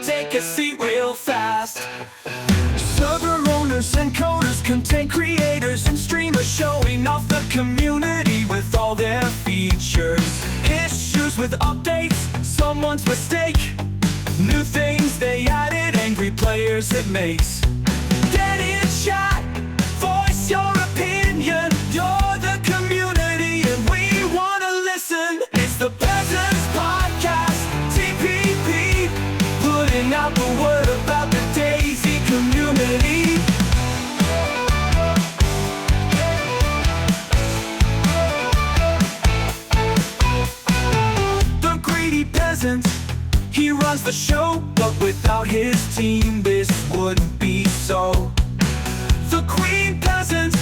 take a seat real fast. Server owners and coders, content creators and streamers, showing off the community with all their features. Issues with updates, someone's mistake, new things they added, angry players it makes. Get in chat, voice your opinion, you're the community and we wanna listen. It's the Peasants Podcast, TPP, putting out the word about the DayZ community. The greedy peasant, he runs the show, but without his team this wouldn't be so. The queen peasant,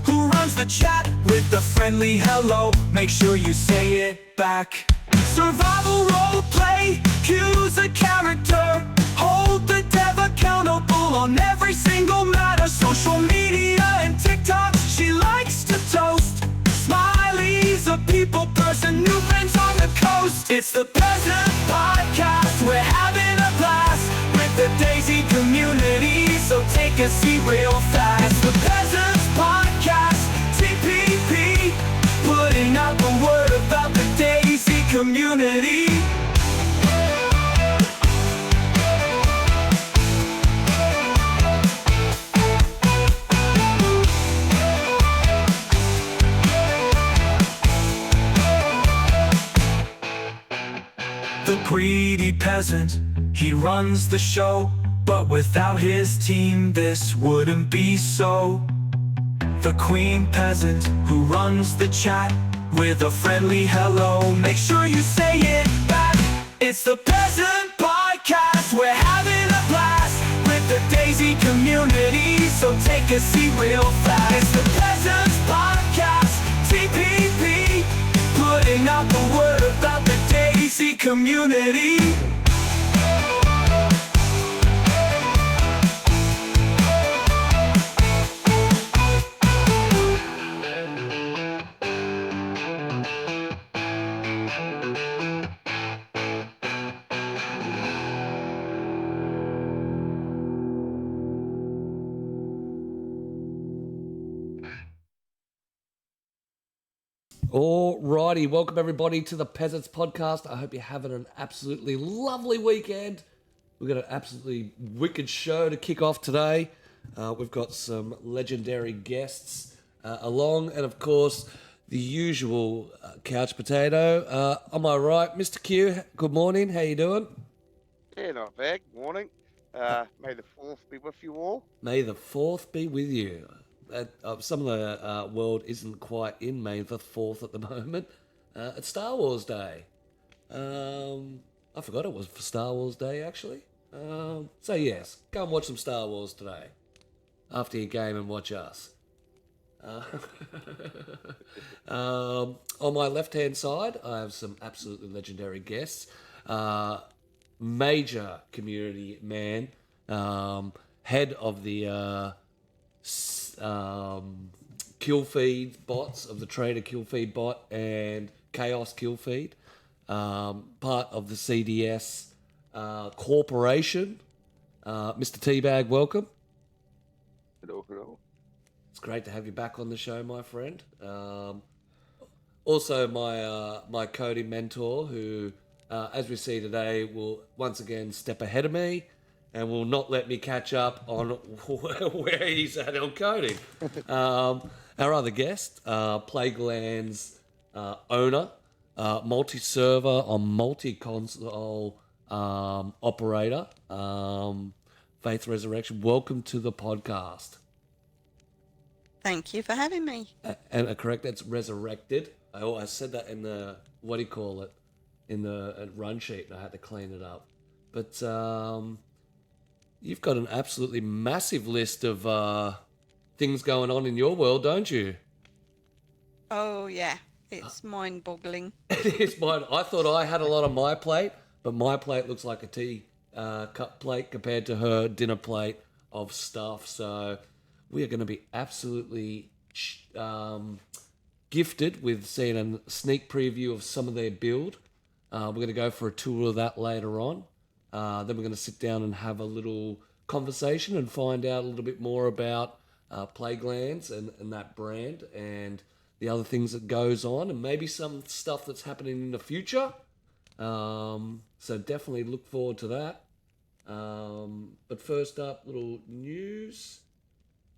who runs the chat with the friendly hello, make sure you say it back. Survival roleplay, choose a character, hold the dev accountable on every single matter. Social media and TikTok, she likes to toast. Smiley's a people person, new friends on the coast. It's the Peasant Podcast, we're having a blast with the DayZ community, so take a seat real fast. It's the Peasants Podcast, TPP, putting out the word about the DayZ community. The greedy peasant, he runs the show, but without his team this wouldn't be so. The queen peasant, who runs the chat with a friendly hello, make sure you say it back. It's the Peasant Podcast, we're having a blast with the DayZ community, so take a seat real fast. It's the Peasants Podcast, TPP, putting out the word about the DayZ community. Alrighty, welcome everybody to the Peasants Podcast. I hope you're having an absolutely lovely weekend. We've got an absolutely wicked show to kick off today. We've got some legendary guests along, and of course, the usual couch potato. Am I right, Mr. Q? Good morning. How you doing? Yeah, not bad. Morning. May the 4th be with you all. May the 4th be with you. Some of the world isn't quite in May the 4th at the moment. It's Star Wars Day. I forgot it was for Star Wars Day, actually. So yes, go and watch some Star Wars today. After your game and watch us. On my left-hand side, I have some absolutely legendary guests. Major community man, head of the killfeed bots, of the trader killfeed bot and chaos killfeed, part of the CDS corporation. Mr. Tbag, welcome. Hello. It's great to have you back on the show, my friend. Also my coding mentor, who as we see today will once again step ahead of me and will not let me catch up on where he's at on coding. Our other guest, Plaguelands owner, multi-server or multi-console operator, Faith Resurrection. Welcome to the podcast. Thank you for having me. And correct, that's resurrected. I said that in the, what do you call it, in the run sheet, and I had to clean it up. But you've got an absolutely massive list of things going on in your world, don't you? Oh, yeah. It's mind-boggling. It is mine. I thought I had a lot on my plate, but my plate looks like a tea cup plate compared to her dinner plate of stuff. So we are going to be absolutely gifted with seeing a sneak preview of some of their build. We're going to go for a tour of that later on. Then we're going to sit down and have a little conversation and find out a little bit more about Plaguelands and that brand and the other things that goes on, and maybe some stuff that's happening in the future. So definitely look forward to that. But first up, little news.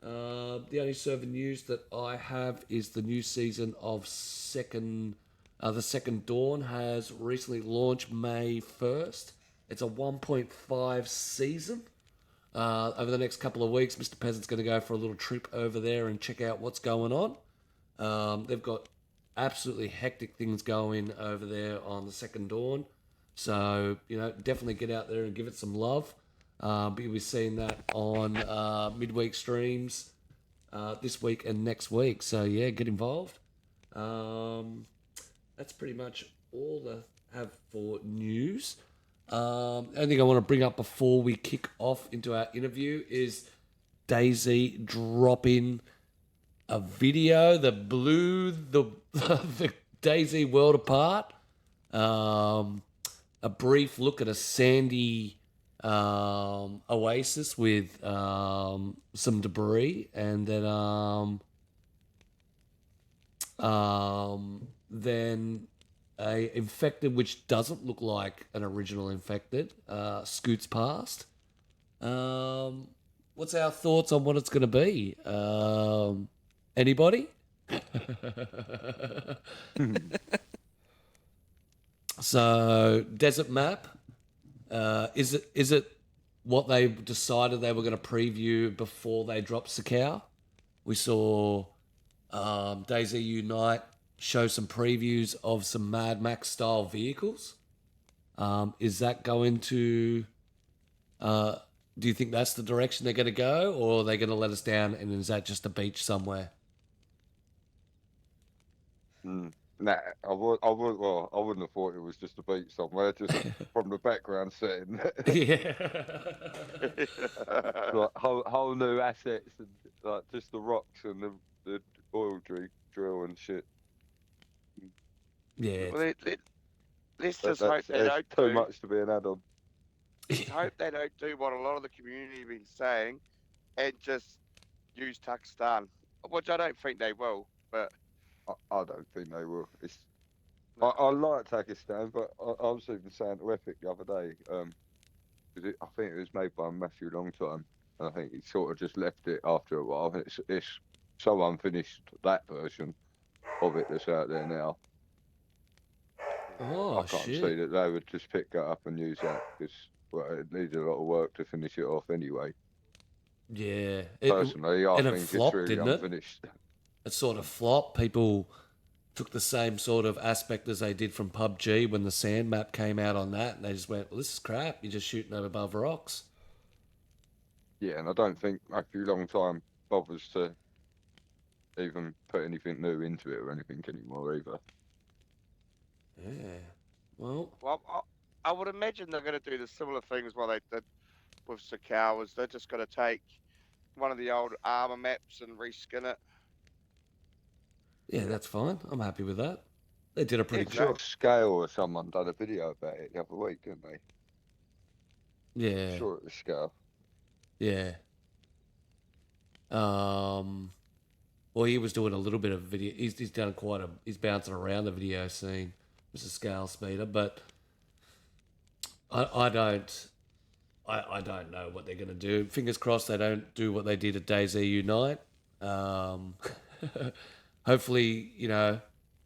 The only server news that I have is the new season of the Second Dawn has recently launched May 1st. It's a 1.5 season. Over the next couple of weeks, Mr. Peasant's going to go for a little trip over there and check out what's going on. They've got absolutely hectic things going over there on the Second Dawn. So, definitely get out there and give it some love. But you'll be seeing that on midweek streams this week and next week. So, yeah, get involved. That's pretty much all I have for news. Only thing I want to bring up before we kick off into our interview is DayZ dropping a video that blew the DayZ world apart. A brief look at a sandy oasis with some debris, and then a infected which doesn't look like an original infected scoots past. What's our thoughts on what it's going to be? Anybody? So, desert map. Is it what they decided they were going to preview before they dropped Sakau? We saw DayZ Unite show some previews of some Mad Max style vehicles. Is that going to? Do you think that's the direction they're going to go, or are they going to let us down? And is that just a beach somewhere? Nah, I wouldn't have thought it was just a beach somewhere, just from the background setting. Yeah. Like whole new assets and like just the rocks and the oil drill and shit. Yeah. Well, let's just hope That's they don't too do. much to be an add-on. Let's hope they don't do what a lot of the community have been saying, and just use Pakistan, which I don't think they will. But I don't think they will. I like Pakistan, but I was even saying to Epic the other day, because I think it was made by Matthew Longtime, and I think he sort of just left it after a while. It's so unfinished, that version of it that's out there now. Oh, I can't shit. see that they would just pick that up and use that, because it needs a lot of work to finish it off anyway. Yeah. Personally, I and it think flopped, it's really didn't it? unfinished. It sort of flopped. People took the same sort of aspect as they did from PUBG when the sand map came out on that, and they just went, well, this is crap. You're just shooting over above rocks. Yeah, and I don't think Matthew Longtime bothers to even put anything new into it or anything anymore either. Yeah. Well, I would imagine they're going to do the similar things what they did with Sakau. Is they're just going to take one of the old armor maps and reskin it. yeah, that's fine. I'm happy with that. They did a pretty I'm good. sure Scale or someone done a video about it the other week, didn't they? Yeah. I'm sure it was Scale. Yeah. Well, he was doing a little bit of video. He's done he's bouncing around the video scene, Mr. Scale Speeder, but I don't know what they're going to do. Fingers crossed they don't do what they did at DayZ Unite. Hopefully,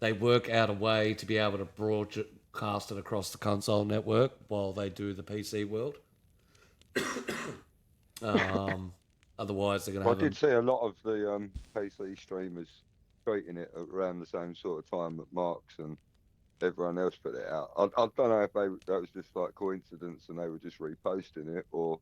they work out a way to be able to broadcast it across the console network while they do the PC world. Otherwise, they're going to I have did see a lot of the PC streamers tweeting it around the same sort of time that Marks and everyone else put it out. I don't know if that was just like coincidence and they were just reposting it, or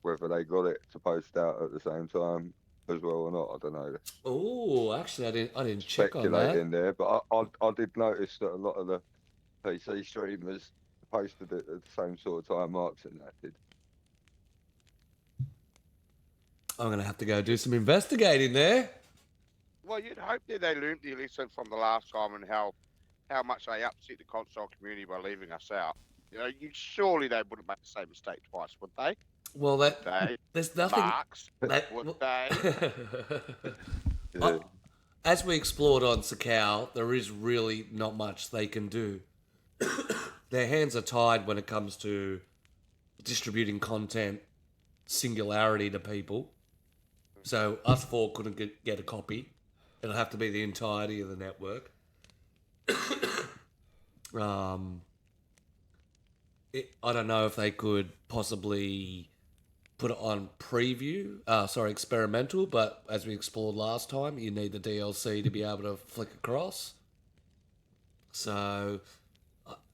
whether they got it to post out at the same time as well or not. I don't know. Oh, actually, I didn't check on that. Speculating there, but I did notice that a lot of the PC streamers posted it at the same sort of time Marks and that did. I'm going to have to go do some investigating there. Well, you'd hope that they learned the lesson from the last time and how much they upset the console community by leaving us out. You know, surely they wouldn't make the same mistake twice, would they? Well, They there's nothing. Marks, would they? Yeah. As we explored on Sakau, there is really not much they can do. Their hands are tied when it comes to distributing content singularity to people. So us four couldn't get a copy. It'll have to be the entirety of the network. I don't know if they could possibly put it on preview, experimental, but as we explored last time, you need the DLC to be able to flick across. So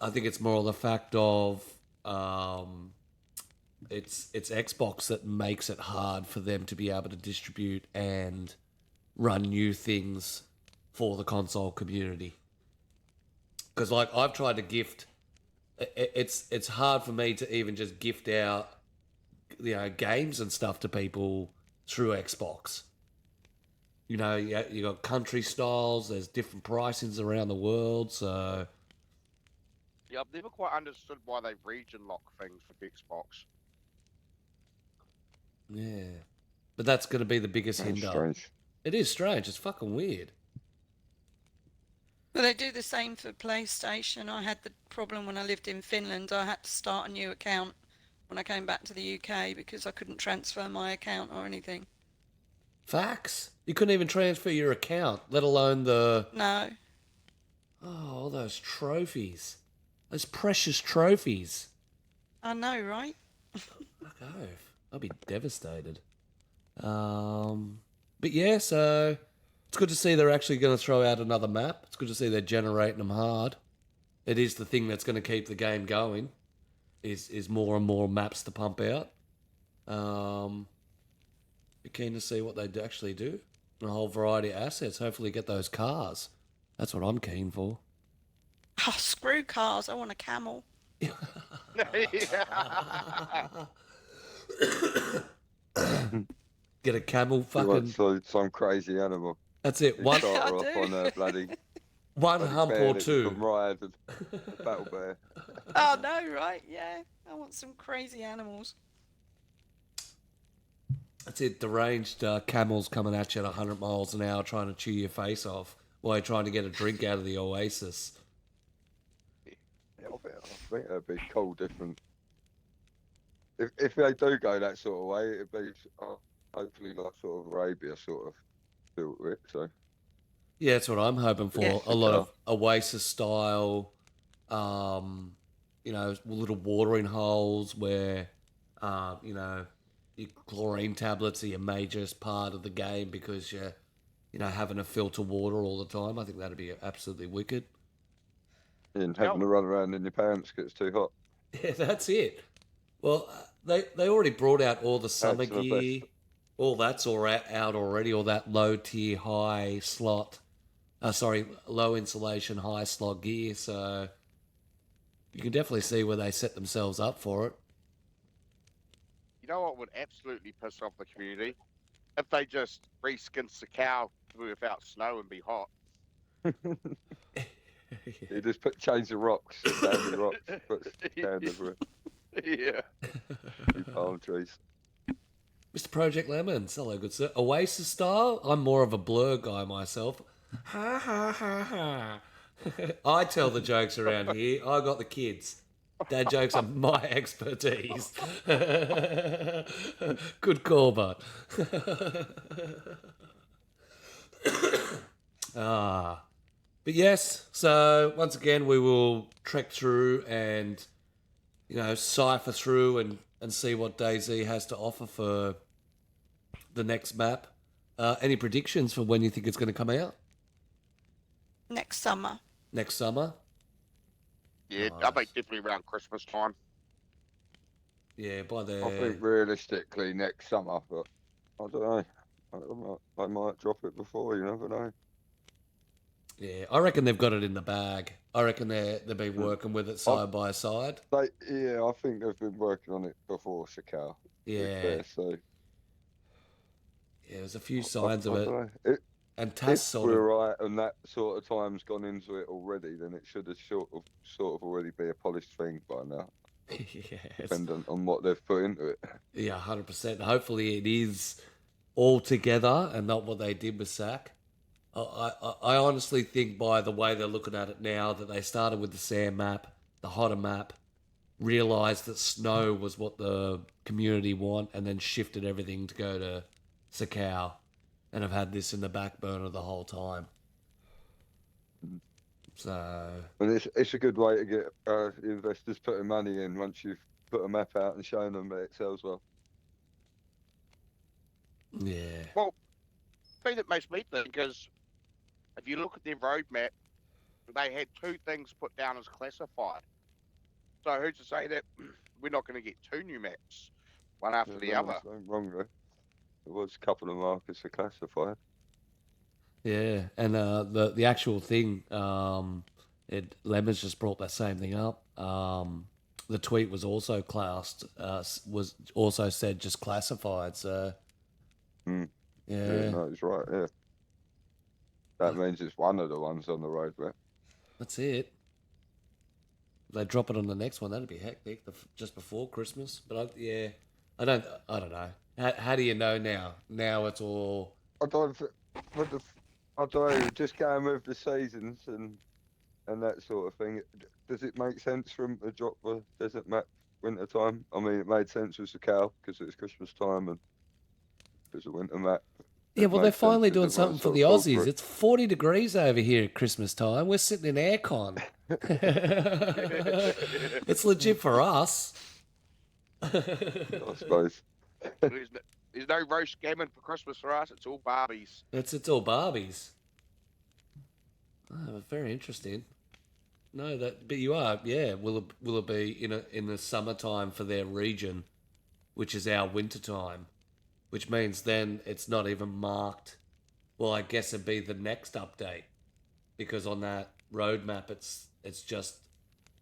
I think it's more the fact of it's Xbox that makes it hard for them to be able to distribute and run new things for the console community. Because like I've tried to gift, it's hard for me to even just gift out, you know, games and stuff to people through Xbox. You know, you got country styles. There's different pricings around the world. So Yeah, I've never quite understood why they region lock things for the Xbox. yeah, but that's going to be the biggest That's hinder. strange. It is strange. It's fucking weird. Well, they do the same for PlayStation. I had the problem when I lived in Finland. I had to start a new account when I came back to the UK because I couldn't transfer my account or anything. Facts. You couldn't even transfer your account, let alone the... No. Oh, all those trophies. Those precious trophies. I know, right? Fuck off. I'll be devastated. But yeah, so it's good to see they're actually going to throw out another map. It's good to see they're generating them hard. It is the thing that's going to keep the game going. Is more and more maps to pump out. Be keen to see what they actually do. And a whole variety of assets. Hopefully get those cars. That's what I'm keen for. Oh, screw cars. I want a camel. Get a camel You fucking... want some crazy animal. That's it. You One start her I off do. on a bloody hump bear or that two. you can ride, a battle bear. Oh, no, right? Yeah. I want some crazy animals. That's it. Deranged camels coming at you at 100 miles an hour trying to chew your face off while you're trying to get a drink out of the oasis. Yeah, I think that'd be cool, different. If they do go that sort of way, it'd be hopefully like sort of Arabia sort of built it. So Yeah, that's what I'm hoping for. Yeah. A lot of oasis style, you know, little watering holes where, you know, your chlorine tablets are your major part of the game because you're, you know, having to filter water all the time. I think that'd be absolutely wicked. and having to run around in your pants 'cause it's too hot. Yeah, that's it. Well, they already brought out all the summer to the gear. best. All that's all out already. All that low tier, high slot. Low insulation, high slot gear. So you can definitely see where they set themselves up for it. You know what would absolutely piss off the community? If they just reskins the cow without snow and be hot. You just change the rocks, down the rocks, put down everywhere. Yeah. Few palm trees. Mr. Project Lemons, hello, good sir. Oasis style? I'm more of a blur guy myself. Ha ha ha ha. I tell the jokes around here. I got the kids. Dad jokes are my expertise. Good call, bud. But yes, so once again we will trek through and, you know, cipher through and see what DayZ has to offer for the next map. Any predictions for when you think it's going to come out? Next summer. Next summer? Yeah, I Nice. think definitely around Christmas time. Yeah, by I think the... realistically next summer, but I don't know. I might drop it before. You never know. Yeah, I reckon they've got it in the bag. I reckon they've been working with it side by side. I think they've been working on it before Sakau. Yeah. There, so Yeah, there's a few signs of I it. don't know. And Tass If sort we're of right and that sort of time's gone into it already, then it should have sort of already be a polished thing by now, yes. dependent on what they've put into it. Yeah, 100%. Hopefully it is all together and not what they did with Sack. I honestly think by the way they're looking at it now that they started with the sand map, the hotter map, realised that snow was what the community want, and then shifted everything to go to Sakau, and have had this in the back burner the whole time. So And it's a good way to get investors putting money in once you've put a map out and shown them that it sells well. yeah, Well, the thing that makes me think is, if you look at their roadmap, they had 2 things put down as classified. So who's to say that we're not going to get 2 new maps, one after the other? There's nothing wrong there. There was a couple of markers for classified. yeah, and the actual thing, Lemons just brought that same thing up. The tweet was also classed, was also said just classified. So Mm. yeah, No, he's right. Yeah, that means it's one of the ones on the roadmap. that's it. If they drop it on the next one, that'd be hectic. Just before Christmas, but I don't know. How do you know now? Now it's all. I don't. I don't know. Just going with the seasons and that sort of thing. Does it make sense from a drop the desert map winter time? I mean, it made sense with the cow because it's Christmas time and there's a winter map. Yeah, well, they're finally doing everyone something for sort the of falls Aussies. for it. It's 40 degrees over here at Christmas time. We're sitting in aircon. It's legit for us. I suppose. There's no roast gammon for Christmas for us. It's all Barbies. It's all Barbies. Oh, very interesting. No, but you are, yeah. Will it be in the summertime for their region, which is our winter time, which means then it's not even marked. Well, I guess it'd be the next update, because on that roadmap it's just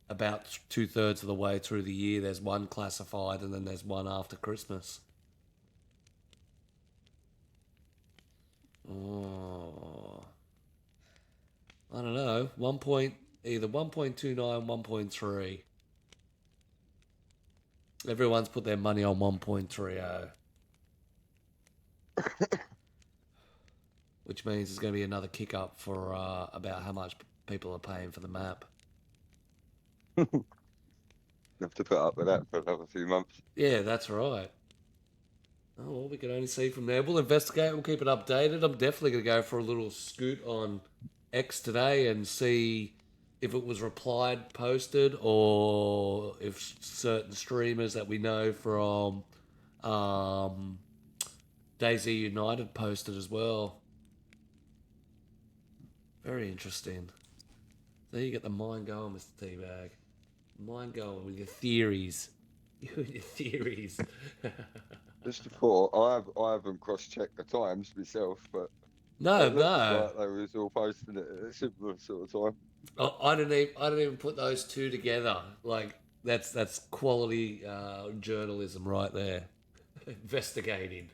about 2/3 of the way through the year. There's one classified, and then there's one after Christmas. Oh, I don't know. Either 1.29, 1.3. Everyone's put their money on 1.30. Which means there's going to be another kick up for about how much people are paying for the map. You have to put up with that for another few months. Yeah, that's right. Oh, well, we can only see from there. We'll investigate. We'll keep it updated. I'm definitely going to go for a little scoot on X today and see if it was replied, posted, or if certain streamers that we know from DayZ United posted as well. Very interesting. There you get the mind going, Mr. Tbag. Mind going with your theories. You and your theories. Just a thought. I haven't cross-checked the times myself, but No. like they was all posting it at a similar sort of time. I didn't even put those two together. Like that's quality journalism right there. Investigating.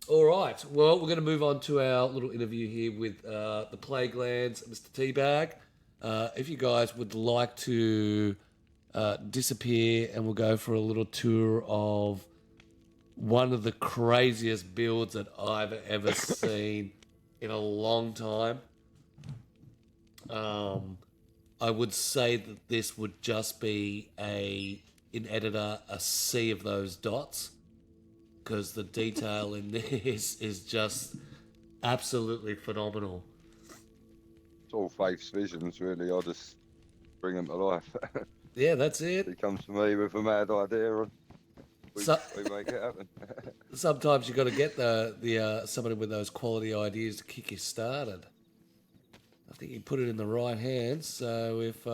All right. Well, we're going to move on to our little interview here with the Plaguelands, Mr. Tbag. If you guys would like to disappear, and we'll go for a little tour of one of the craziest builds that I've ever seen in a long time. I would say that this would just be in editor a sea of those dots, because the detail in this is just absolutely phenomenal. It's all Faith's visions, really. I just bring them to life. Yeah, that's it. He comes to me with a mad idea and we make it happen. Sometimes you got to get the somebody with those quality ideas to kick you started. I think you put it in the right hands. So if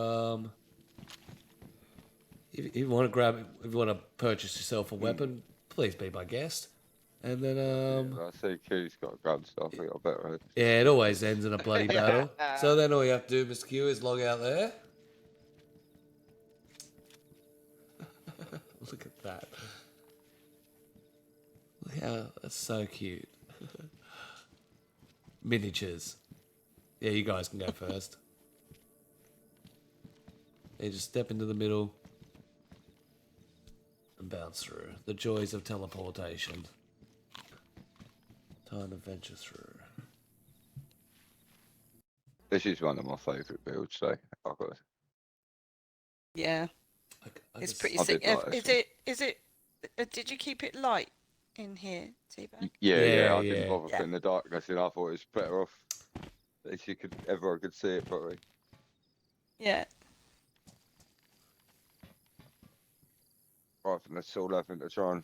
you want to purchase yourself a weapon, please be my guest. And then I see Q's got a gun, so I think I better. yeah, it always ends in a bloody battle. So then all you have to do, Mr. Q, is log out there. Look at that. Look how that's so cute. Miniatures. Yeah, you guys can go first. Yeah, just step into the middle and bounce through. The joys of teleportation. Time to venture through. This is one of my favourite builds, so I've got. Yeah, I it's just- pretty I sick. did like Is this it? Is it? Did you keep it light in here, Tbag? Yeah, Yeah, I didn't yeah. bother putting the darkness in. I thought it was better off. At least everyone could see it properly. Yeah. Rather than us all having to try and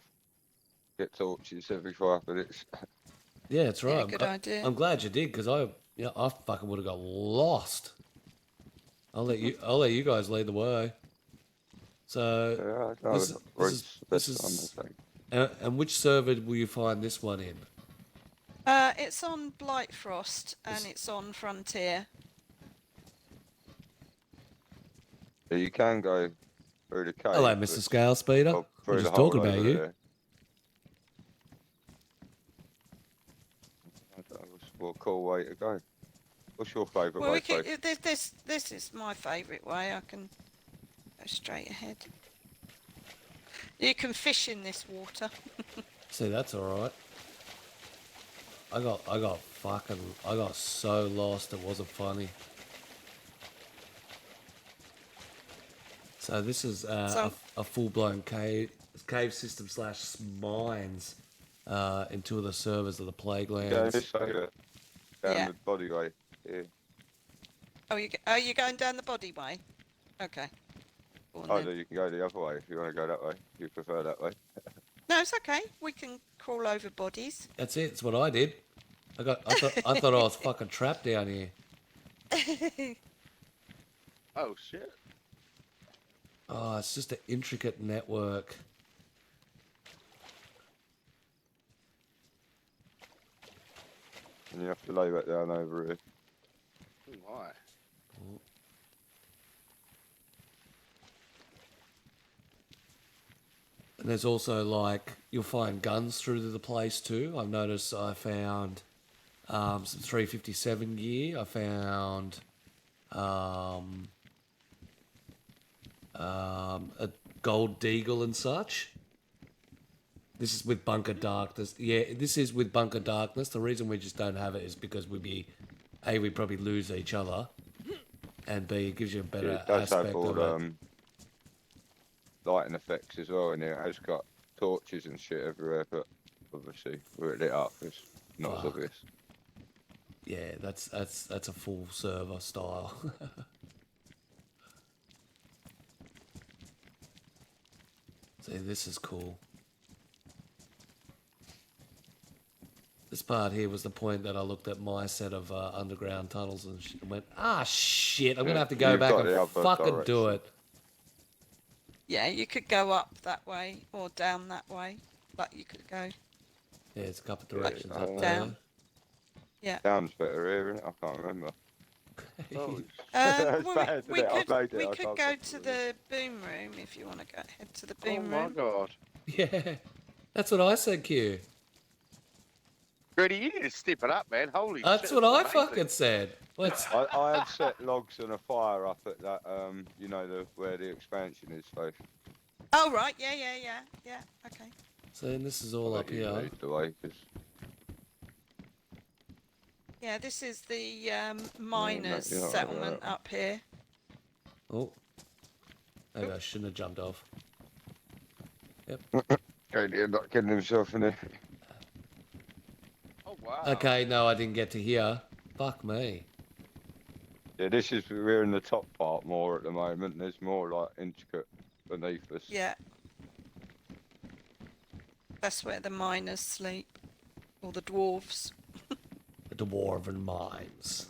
get torches every 5 minutes. Yeah, that's right. Yeah, good idea. I'm glad you did because I fucking would have got lost. I'll let you guys lead the way. So Yeah, this this is time, I think. and which server will you find this one in? It's on Blightfrost and it's on Frontier. Yeah, you can go through the cave. Hello, but Mr. Scale Speeder. through We're the just hole talking about over you. there. That was a cool way to go. What's your favourite Well, way, Faith? this is my favourite way. I can go straight ahead. You can fish in this water. See, that's all right. I got so lost it wasn't funny. So this is a full-blown cave system / mines in 2 of the servers of the Yeah, Plaguelands. just down Yeah. the bodyway. Yeah. Oh, are you going down the body way? Okay. Go on Oh, then. no, you can go the other way if you want to go that way. If you prefer that way. No, it's okay. We can crawl over bodies. That's it. It's what I did. I thought I was fucking trapped down here. Oh shit. Oh, it's just an intricate network. And you have to lay back down over here. Oh my. And there's also like you'll find guns through the place too. I've noticed I found some 357 gear. I found a gold deagle and such. This is with bunker darkness. Yeah, this is with bunker darkness. The reason we just don't have it is because we'd probably lose each other, and B, it gives you a better Yeah, it does have aspect all of it. lighting effects as well in here. It has got torches and shit everywhere, but obviously we're lit up. It's not as Fuck. obvious. Yeah, that's a full server style. See, this is cool. This part here was the point that I looked at my set of underground tunnels and went, ah, shit, I'm going to have to go You've back got and the other fucking do direction. it. Yeah, you could go up that way or down that way. But you could go. Yeah, it's a couple of directions up down. there. Yeah. Down's better here, isn't it? I can't remember. Oh, It's Well, bad, we isn't it? I've made could, it, we I could can't go fucking to remember. the boom room if you want to go head to the oh boom my room. god. Yeah, that's what I said, Q. Gritty, you need to step it up, man. Holy That's shit. what I it's amazing. fucking said. Let's. I had set logs and a fire up at that, you know, where the expansion is, so Oh right, yeah. Okay. So then this is all up here. moved away, 'cause Yeah, this is the miners you're not settlement right. up here. Oh, maybe I shouldn't have jumped off. Katie not getting himself in there. Oh wow. Okay, no, I didn't get to here. Fuck me. Yeah, we're in the top part more at the moment. There's more like intricate beneath us. Yeah. That's where the miners sleep. Or the dwarves. The dwarven mines.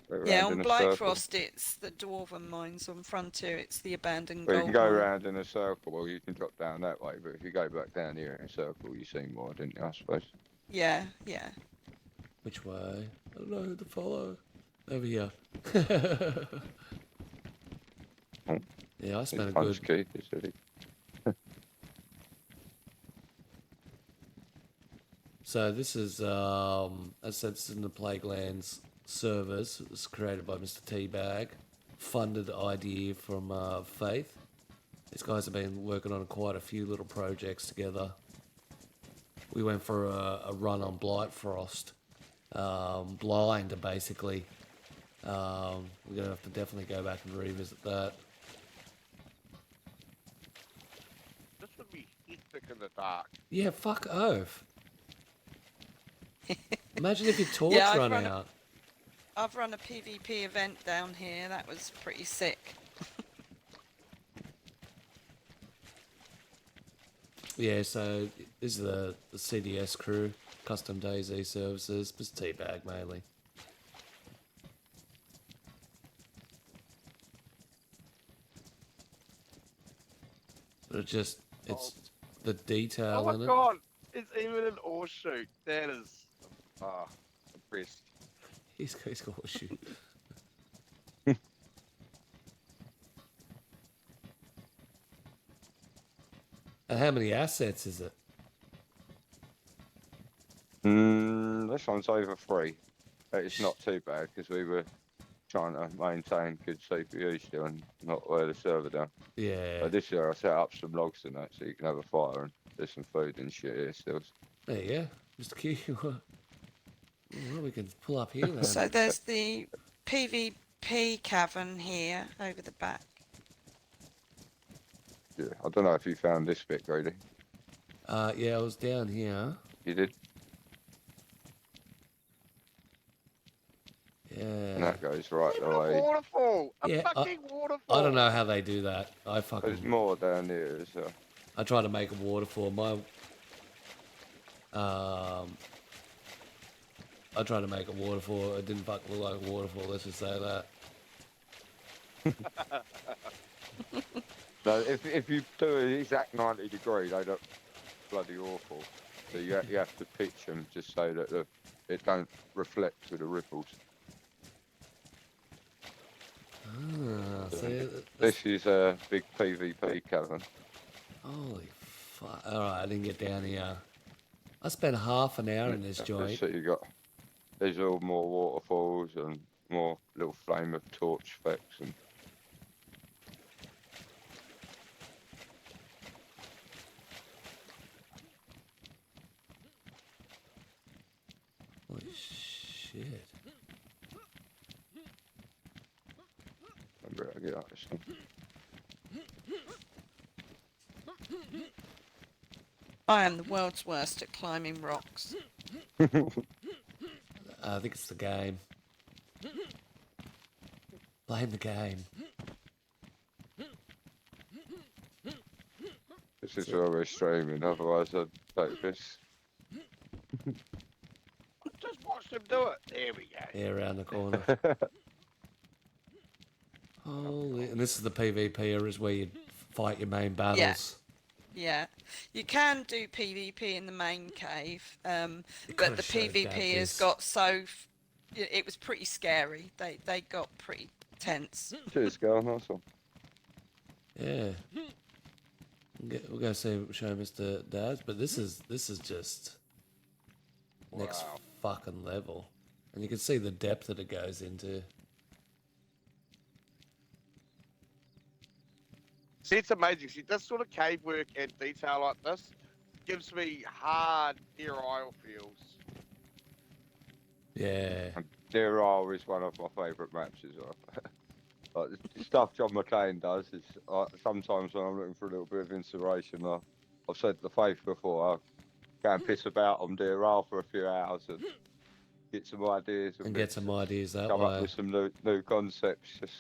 Go Yeah, round on in a circle. Blightfrost it's the dwarven mines. On Frontier it's the abandoned Well, you gold can go mine. round in a circle. Well, you can drop down that way, but if you go back down here in a circle, you see more, didn't you? I suppose. Yeah. Which way? I don't know who to follow. Over here. Oh. Yeah, I spent a Punch good. key, is it? So this is, as I said, it's in the Plaguelands servers. It was created by Mr. Tbag, funded idea from Faith. These guys have been working on quite a few little projects together. We went for a run on Blightfrost, blind basically. We're gonna have to definitely go back and revisit that. This would be hectic in the dark. Yeah, fuck oath. Imagine if your torch Yeah, run out. I've run a PvP event down here. That was pretty sick. Yeah, so this is the CDS crew, custom DayZ services, just Tbag mainly. But it's the detail Oh in my it. god! It's even an ore shoot. That is... impressed. He's got a shoot. And how many assets is it? This one's over 3. It's not too bad because we were trying to maintain good CPU still and not wear the server down. Yeah. But this year I set up some logs in that so you can have a fire and there's some food and shit here still. There you go. Mr. Q. Well, we can pull up here then. So there's the PvP cavern here over the back. Yeah, I don't know if you found this bit, Grady. Yeah, I was down here. You did? Yeah. And that goes right Even a away. waterfall! A Yeah, fucking waterfall! I don't know how they do that. There's more down here as well. I tried to make a waterfall. I tried to make a waterfall. It didn't fucking look like a waterfall. Let's just say that. No, if you do an exact 90 degree, they look bloody awful. So you have to pitch them just so that it don't reflect with the ripples. Ah, so This is a big PvP cavern. holy fuck! All right, I didn't get down here. I spent half an hour in this joint. So you got there's all more waterfalls and more little flame of torch effects and. Holy shit! I get out this one. I am the world's worst at climbing rocks. I think it's the game. Blame the game. This is where we're streaming, otherwise I'd take this. Just watch them do it. There we go. Yeah, around the corner. Holy! And this is the PvP area, is where you fight your main battles. Yeah, you can do PvP in the main cave, could've but the showed PvP that has this. got so. It was pretty scary. They got pretty tense. Cheers, girl, nice one. Yeah. We'll go show Mr. Daz, but this is just next Wow. fucking level, and you can see the depth that it goes into. See, it's amazing. See, this sort of cave work and detail like this gives me hard Deer Isle feels. Yeah. And Deer Isle is one of my favourite maps as well. Like the stuff John McCain does is sometimes when I'm looking for a little bit of inspiration, I've said to Faith before, I go and piss about on Deer Isle for a few hours and get some ideas And get some ideas that come up way. with some new concepts, just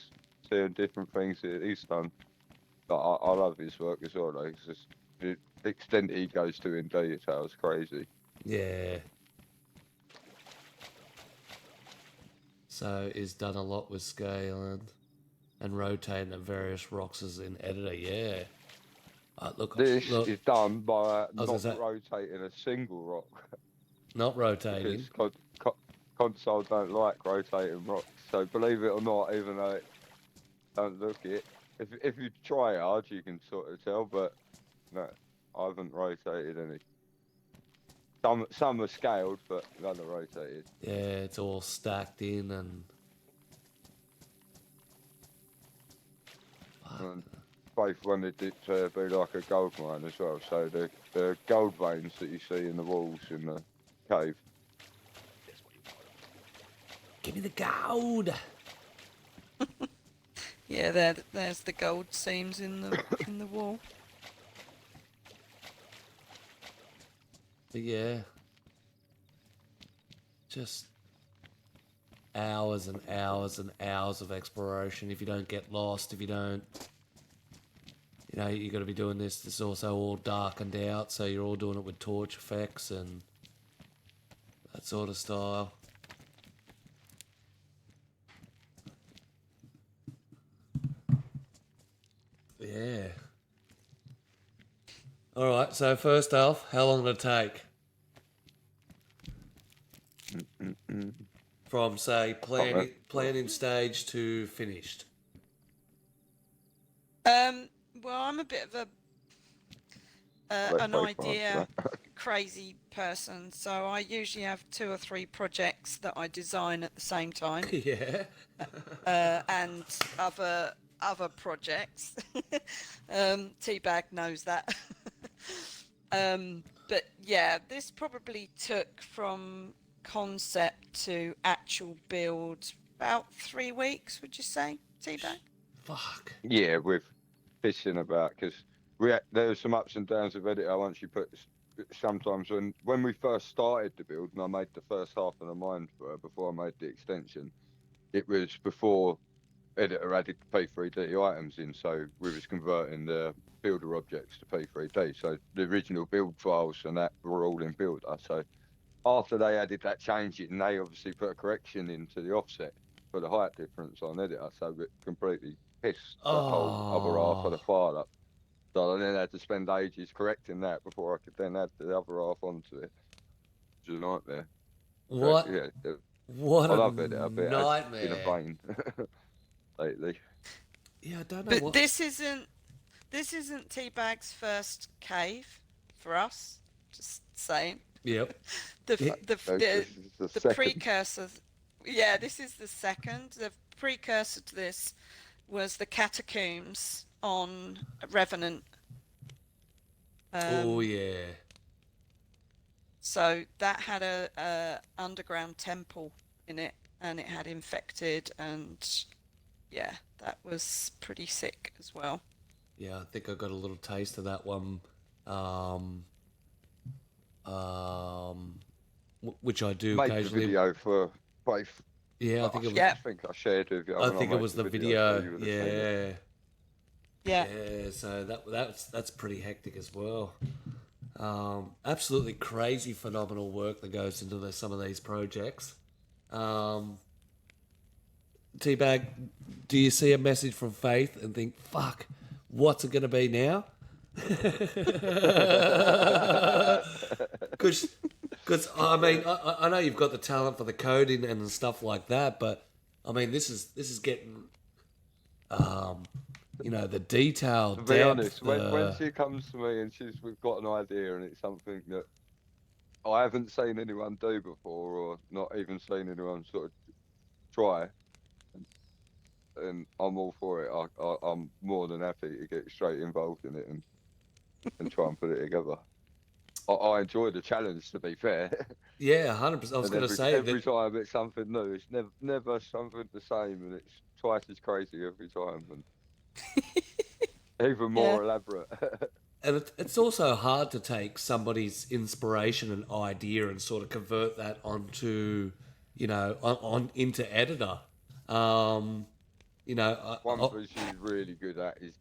seeing different things that he's done. But I love his work as well. Like, it's just the extent he goes to in detail is crazy. Yeah. So he's done a lot with scale and rotating the various rocks as in editor. Yeah. Look, This look, is done by was gonna not say- rotating a single rock. not rotating. Because console don't like rotating rocks. So believe it or not, even though it don't look it, if you try hard, you can sort of tell. But no, I haven't rotated any. Some are scaled, but none are rotated. Yeah, it's all stacked in and. And both wanted it to be like a gold mine as well. So the gold veins that you see in the walls in the cave. Give me the gold. Yeah, there's the gold seams in the wall. But yeah, just hours and hours and hours of exploration. If you don't get lost, if you don't, you know, you got to be doing this. It's also all darkened out, so you're all doing it with torch effects and that sort of style. Yeah. All right. So first off, how long did it take? From say planning stage to finished. Well, I'm a bit of a an Very idea crazy person, so I usually have 2 or 3 projects that I design at the same time, Yeah. and other projects. Tbag knows that. But yeah, this probably took from concept to actual build about 3 weeks. Would you say, Tbag? Fuck. Yeah, with fishing about because there were some ups and downs of editor once you put. Sometimes when we first started the build and I made the first half of the mine for her before I made the extension, it was before editor added the P3D items in, so we was converting the builder objects to P3D. So the original build files and that were all in builder. So after they added that change in, they obviously put a correction into the offset for the height difference on editor, so it completely pissed the whole other half of the file up. So I then had to spend ages correcting that before I could then add the other half onto it. Which was a nightmare. What? So, yeah, What I a love editor, but nightmare. it's been a pain lately. Yeah, I don't know But what. this isn't Tbag's first cave for us. Just saying. Yep. The Yeah. the No, this is the the second. precursor. Yeah, this is the second. The precursor to this was the catacombs on Revenant. Oh yeah. So that had a underground temple in it, and it had infected, and yeah, that was pretty sick as well. Yeah, I think I got a little taste of that one. Which I do Made the occasionally. video for both. Yeah, I think it was. Yeah. I think I shared with you. I when think it made was the for video. you would have seen it. Yeah. Yeah. Yeah. So that's pretty hectic as well. Absolutely crazy, phenomenal work that goes into some of these projects. Tbag, do you see a message from Faith and think, "Fuck, what's it going to be now?" Because I mean, I know you've got the talent for the coding and stuff like that, but I mean, this is getting, you know, the detail. To be depth, honest, when she comes to me and we've got an idea and it's something that I haven't seen anyone do before or not even seen anyone sort of try, and I'm all for it. I'm more than happy to get straight involved in it and try and put it together. I enjoy the challenge, to be fair. Yeah, 100%. I was And going to say every that. time it's something new. It's never something the same, and it's twice as crazy every time, and even more elaborate. And it's also hard to take somebody's inspiration and idea and sort of convert that onto, you know, on into editor. You know, One thing she's really good at is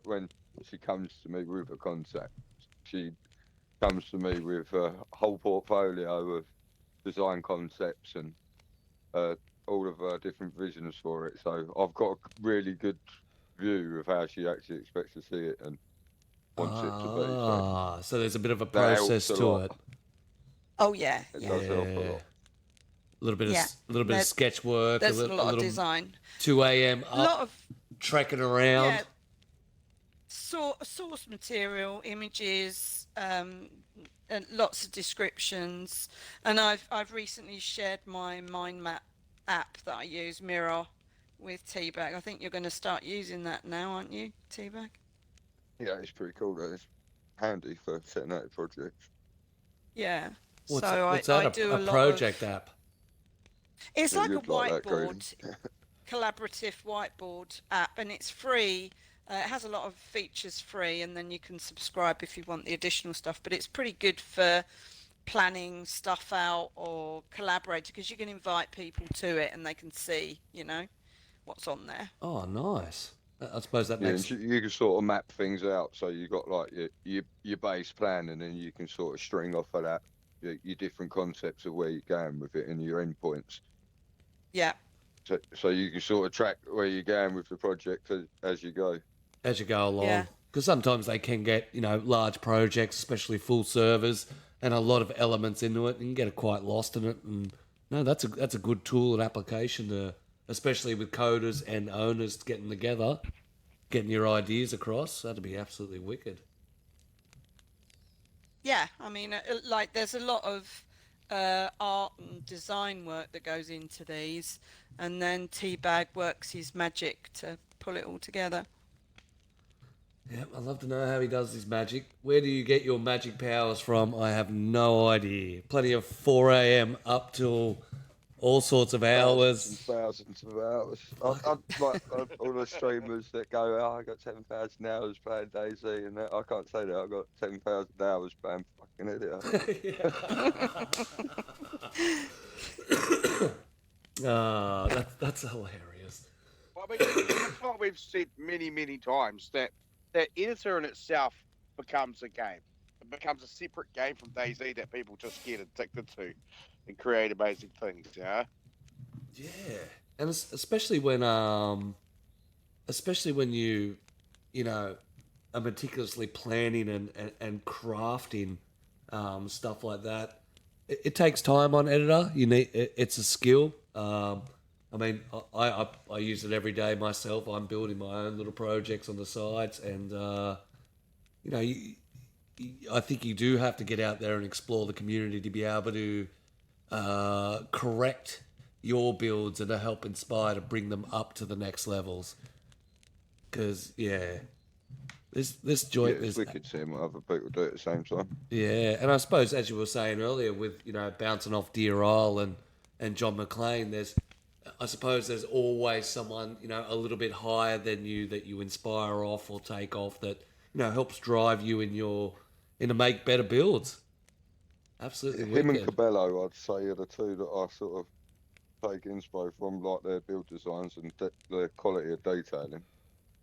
when she comes to me with a concept, she comes to me with a whole portfolio of design concepts and all of her different visions for it. So I've got a really good view of how she actually expects to see it and wants it to be. So there's a bit of a that helps process a to lot. it. Oh yeah, It yeah. does help a lot. A little bit Yeah. of There's- sketch work. There's a little, lot of design. 2 a.m. A lot up, of trekking around. source material, images, lots of descriptions, and I've recently shared my mind map app that I use, Mirror, with Tbag. I think you're going to start using that now, aren't you, Tbag? Yeah, it's pretty cool. That it's handy for setting out projects. Yeah. What's so what's I that? do A a lot project of. app? It's Yeah, like a you'd like that, Grady. whiteboard, collaborative whiteboard app, and it's free. It has a lot of features free, and then you can subscribe if you want the additional stuff. But it's pretty good for planning stuff out or collaborating, because you can invite people to it and they can see, what's on there. Oh, nice. I suppose that Yeah, makes. and you can sort of map things out. So you got like your base plan, and then you can sort of string off of that your different concepts of where you're going with it and your endpoints. Yeah. So you can sort of track where you're going with the project as you go. As you go along. Yeah. Because sometimes they can get, large projects, especially full servers, and a lot of elements into it, and you can get quite lost in it. And no, that's a good tool and application to, especially with coders and owners getting together, getting your ideas across. That'd be absolutely wicked. Yeah, I mean, there's a lot of art and design work that goes into these, and then Tbag works his magic to pull it all together. Yeah, I'd love to know how he does his magic. Where do you get your magic powers from? I have no idea. Plenty of 4 a.m. up till all sorts of hours. Thousands of hours. I like all the streamers that go, oh, I got 10,000 hours playing DayZ, and that. I can't say that. I got 10,000 hours playing fucking idiot. That's hilarious. I mean, that's what we've said many, many times, that editor in itself becomes a game. It becomes a separate game from DayZ that people just get addicted to and create amazing things, Yeah, and especially when you are meticulously planning and crafting stuff like that. It takes time on editor. It's a skill. I mean, I use it every day myself. I'm building my own little projects on the sides, and I think you do have to get out there and explore the community to be able to correct your builds and to help inspire to bring them up to the next levels. Because this joint It's is wicked seeing what other people do at the same time. yeah, and I suppose as you were saying earlier, with bouncing off Deer Isle and John McClane, there's always someone a little bit higher than you that you inspire off or take off that helps drive you in to make better builds. Absolutely Him and wicked. Cabello, I'd say, are the two that I sort of take inspo from, like their build designs and their quality of detailing.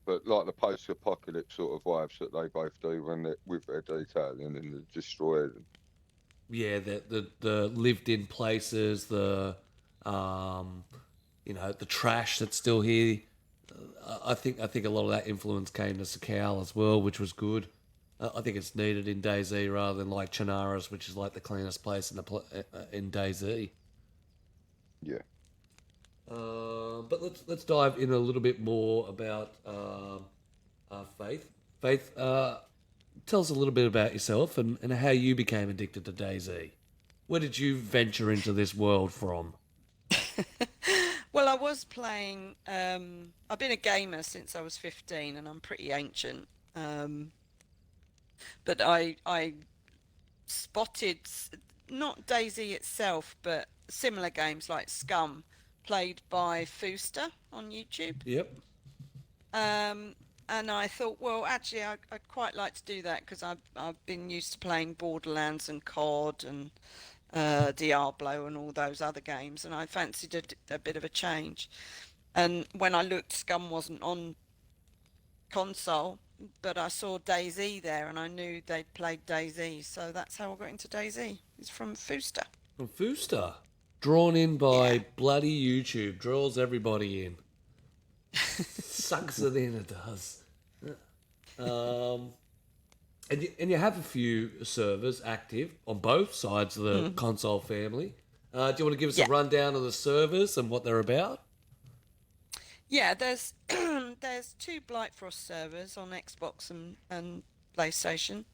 But like the post-apocalypse sort of vibes that they both do when with their detailing and the destroyed. Yeah, the lived in places, the the trash that's still here. I think a lot of that influence came to Sakal as well, which was good. I think it's needed in DayZ rather than like Chinaras, which is like the cleanest place in DayZ. Yeah. But let's dive in a little bit more about Faith. Faith, tell us a little bit about yourself and how you became addicted to DayZ. Where did you venture into this world from? Well, I was playing. I've been a gamer since I was 15, and I'm pretty ancient. But I spotted not DayZ itself, but similar games like Scum, played by Fooster on YouTube. Yep. And I thought, well, actually, I'd quite like to do that because I've been used to playing Borderlands and COD and Diablo and all those other games, and I fancied a bit of a change. And when I looked, Scum wasn't on console, but I saw DayZ there, and I knew they'd played DayZ, so that's how I got into DayZ. It's from Fooster. From Fooster. Drawn in by bloody YouTube. Draws everybody in. Sucks it in, it does. And you have a few servers active on both sides of the console family. Do you want to give us a rundown of the servers and what they're about? Yeah, there's there's 2 Blightfrost servers on Xbox and PlayStation.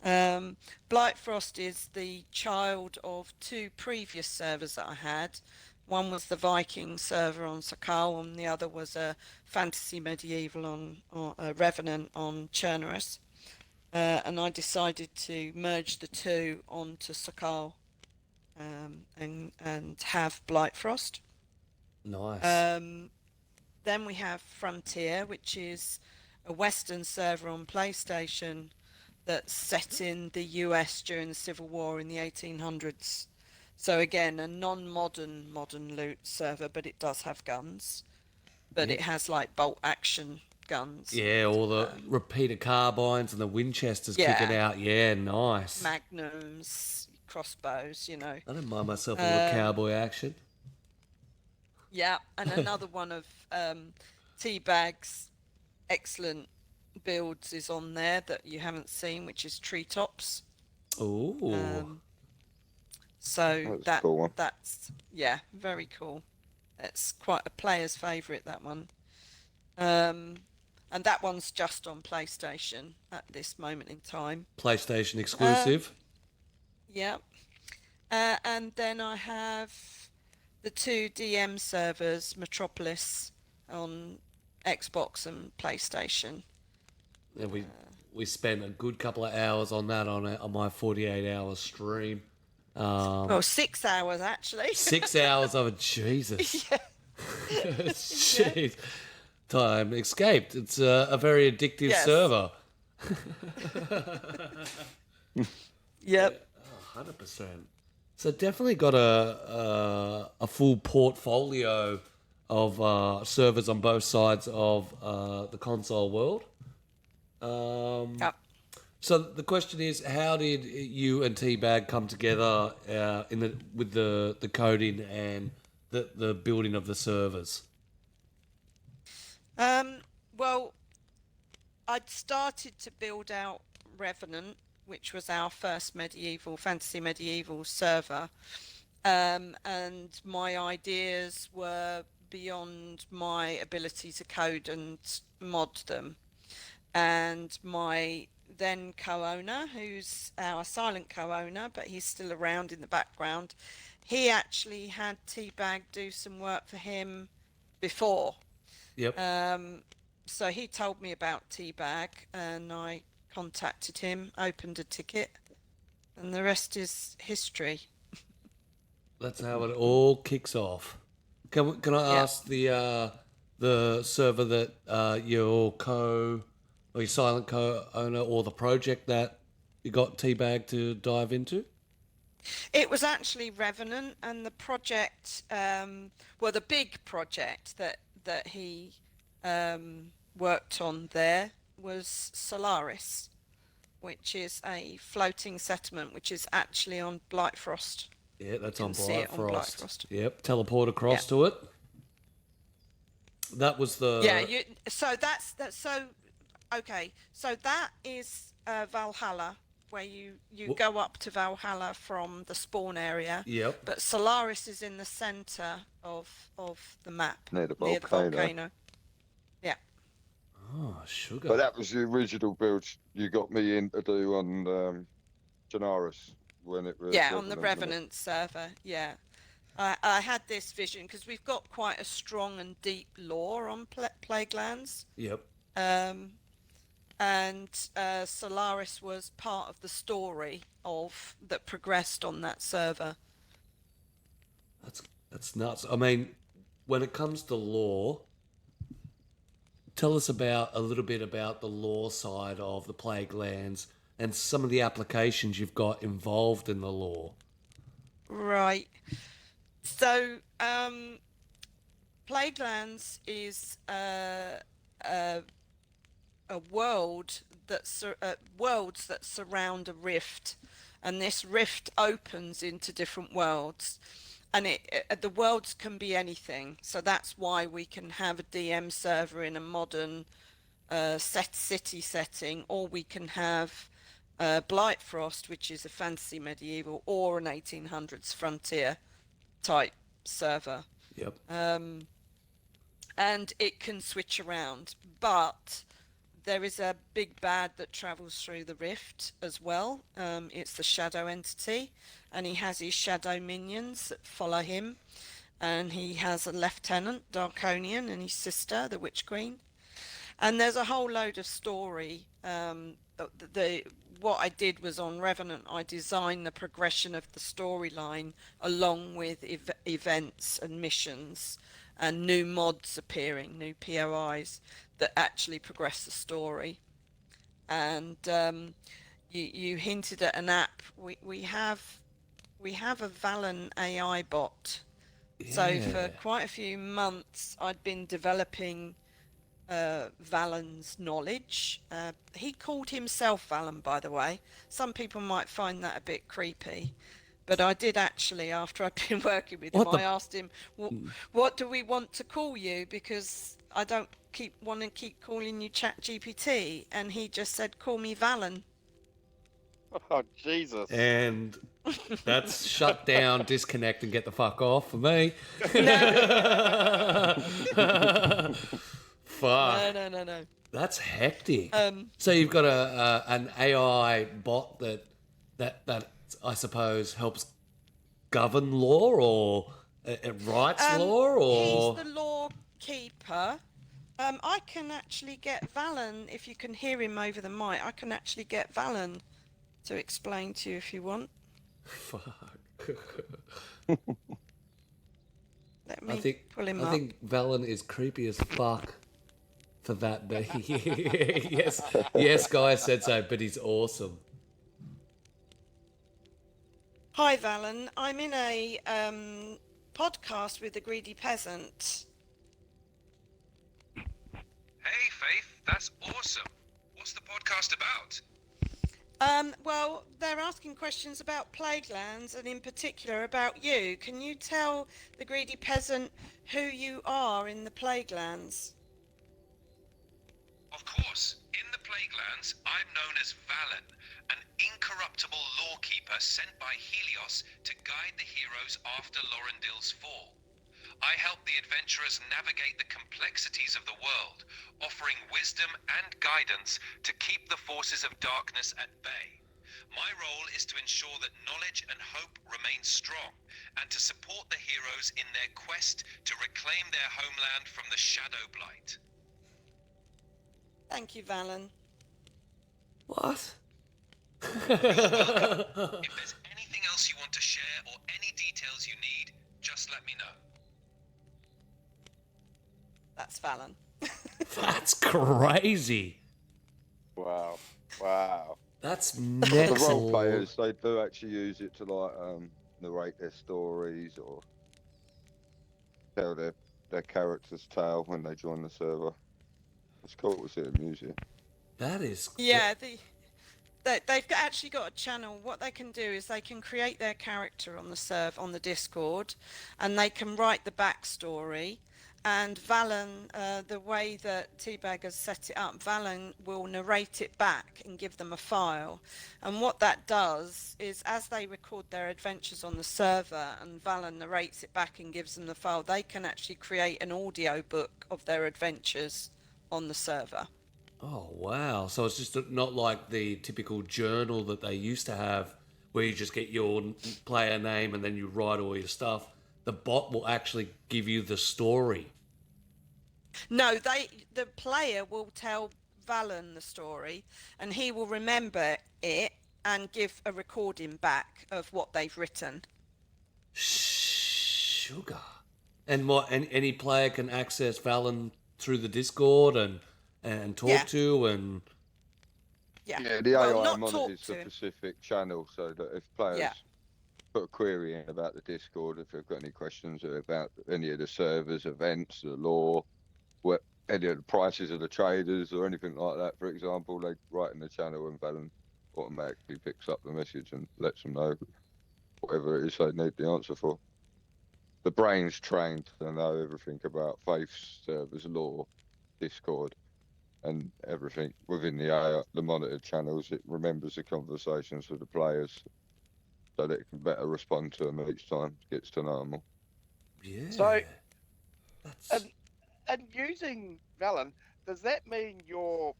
Blightfrost is the child of two previous servers that I had. One was the Viking server on Sakal, and the other was a fantasy medieval on or a Revenant on Chernerus. And I decided to merge the two onto Sakal, and have Blightfrost. Nice. Then we have Frontier, which is a Western server on PlayStation that's set in the US during the Civil War in the 1800s. So again, a non-modern modern loot server, but it does have guns. But Yeah. it has like bolt action guns. Yeah, all the repeater carbines and the Winchesters kicking Yeah. out. Yeah, nice. Magnums, crossbows, you know. I don't mind myself a little cowboy action. Yeah, and another one of Tbag's excellent builds is on there that you haven't seen, which is Treetops. Ooh. So That's a cool one. that's very cool. It's quite a player's favourite, that one. And that one's just on PlayStation at this moment in time. PlayStation exclusive. Yeah. And then I have the two DM servers, Metropolis on Xbox and PlayStation. And we spent a good couple of hours on that on my 48-hour stream. Well, 6 hours actually. 6 hours of it. Jesus. Yeah. Jeez. Time escaped. It's a very addictive Yes. server. Yep. 100%. So definitely got a full portfolio of servers on both sides of the console world. Yep. So the question is, how did you and Tbag come together with the coding and the building of the servers? Well, I'd started to build out Revenant, which was our first fantasy medieval server, and my ideas were beyond my ability to code and mod them. And my then co-owner, who's our silent co-owner, but he's still around in the background, he actually had Tbag do some work for him before. Yep. So he told me about Tbag, and I contacted him, opened a ticket, and the rest is history. That's how it all kicks off. Can I ask the server that your silent co-owner or the project that you got Tbag to dive into? It was actually Revenant, and the project, the big project that he worked on there was Solaris, which is a floating settlement, which is actually on Blightfrost. Yeah, that's You on can see it on Blightfrost. Blightfrost. Yep, teleport across to it. That was the... Yeah, so that is Valhalla, where you go up to Valhalla from the spawn area. Yep. But Solaris is in the center of the map, Near the near volcano. Yeah. Oh, sugar. But that was the original build you got me in to do on Janaris when it was. Yeah, on the wasn't it? Revenant server. Yeah. I had this vision because we've got quite a strong and deep lore on Plaguelands. Yep. And Solaris was part of the story that progressed on that server. That's nuts. I mean, when it comes to lore, tell us a little bit about the lore side of the Plaguelands and some of the applications you've got involved in the lore. Right. So, Plaguelands is a world worlds that surround a rift, and this rift opens into different worlds, and the worlds can be anything. So that's why we can have a DM server in a modern city setting, or we can have Blightfrost, which is a fantasy medieval, or an 1800s frontier type server. Yep. And it can switch around, but there is a big bad that travels through the rift as well. It's the shadow entity, and he has his shadow minions that follow him. And he has a lieutenant, Darkonian, and his sister, the Witch Queen. And there's a whole load of story. What I did was on Revenant, I designed the progression of the storyline along with events and missions and new mods appearing, new POIs that actually progress the story. And you hinted at an app. We have a Valen AI bot. So for quite a few months, I'd been developing Valen's knowledge. He called himself Valen, by the way. Some people might find that a bit creepy, but I did actually, after I'd been working with him, I asked him, what do we want to call you? Because I don't want to keep calling you ChatGPT. And he just said, call me Valen. Oh, Jesus. And that's shut down, disconnect, and get the fuck off for me. Fuck. No. That's hectic. So you've got an AI bot that I suppose helps govern law or writes law, or he's the law keeper. I can actually get Valen, if you can hear him over the mic. I can actually get Valen to explain to you if you want. Fuck. Let me pull him up. I think Valen is creepy as fuck for that day. yes, guys said so, but he's awesome. Hi, Valen. I'm in a podcast with the Greedy Peasant. Hey, Faith, that's awesome. What's the podcast about? Well, they're asking questions about Plaguelands and in particular about you. Can you tell the Greedy Peasant who you are in the Plaguelands? Of course. In the Plaguelands, I'm known as Valen, an incorruptible lawkeeper sent by Helios to guide the heroes after Lorendil's fall. I help the adventurers navigate the complexities of the world, offering wisdom and guidance to keep the forces of darkness at bay. My role is to ensure that knowledge and hope remain strong, and to support the heroes in their quest to reclaim their homeland from the Shadow Blight. Thank you, Valen. What? If there's anything else you want to share or any details you need, just let me know. That's Valen. That's crazy. Wow. That's The next role level. players, they do actually use it to like narrate their stories or tell their character's tale when they join the server. It's cool to see them use it. That is. Yeah, they've actually got a channel. What they can do is they can create their character on the Discord, and they can write the backstory. And Valen, the way that Tbag has set it up, Valen will narrate it back and give them a file. And what that does is, as they record their adventures on the server and Valen narrates it back and gives them the file, they can actually create an audio book of their adventures on the server. Oh, wow. So it's just not like the typical journal that they used to have where you just get your player name and then you write all your stuff. The bot will actually give you the story. No, the player will tell Valen the story, and he will remember it and give a recording back of what they've written. Sugar. And what? And any player can access Valen through the Discord and talk to and. Yeah, the AI not monitors talk the to him. specific channel so that if players put a query in about the Discord, if they've got any questions about any of the servers, events, the law, any of the prices of the traders or anything like that, for example, they write in the channel and Valen automatically picks up the message and lets them know whatever it is they need the answer for. The brain's trained to know everything about Faith's servers, law, Discord, and everything within the AI, the monitored channels. It remembers the conversations with the players so that it can better respond to them each time, gets to know them all. Yeah. So, That's... and using Valen, does that mean you're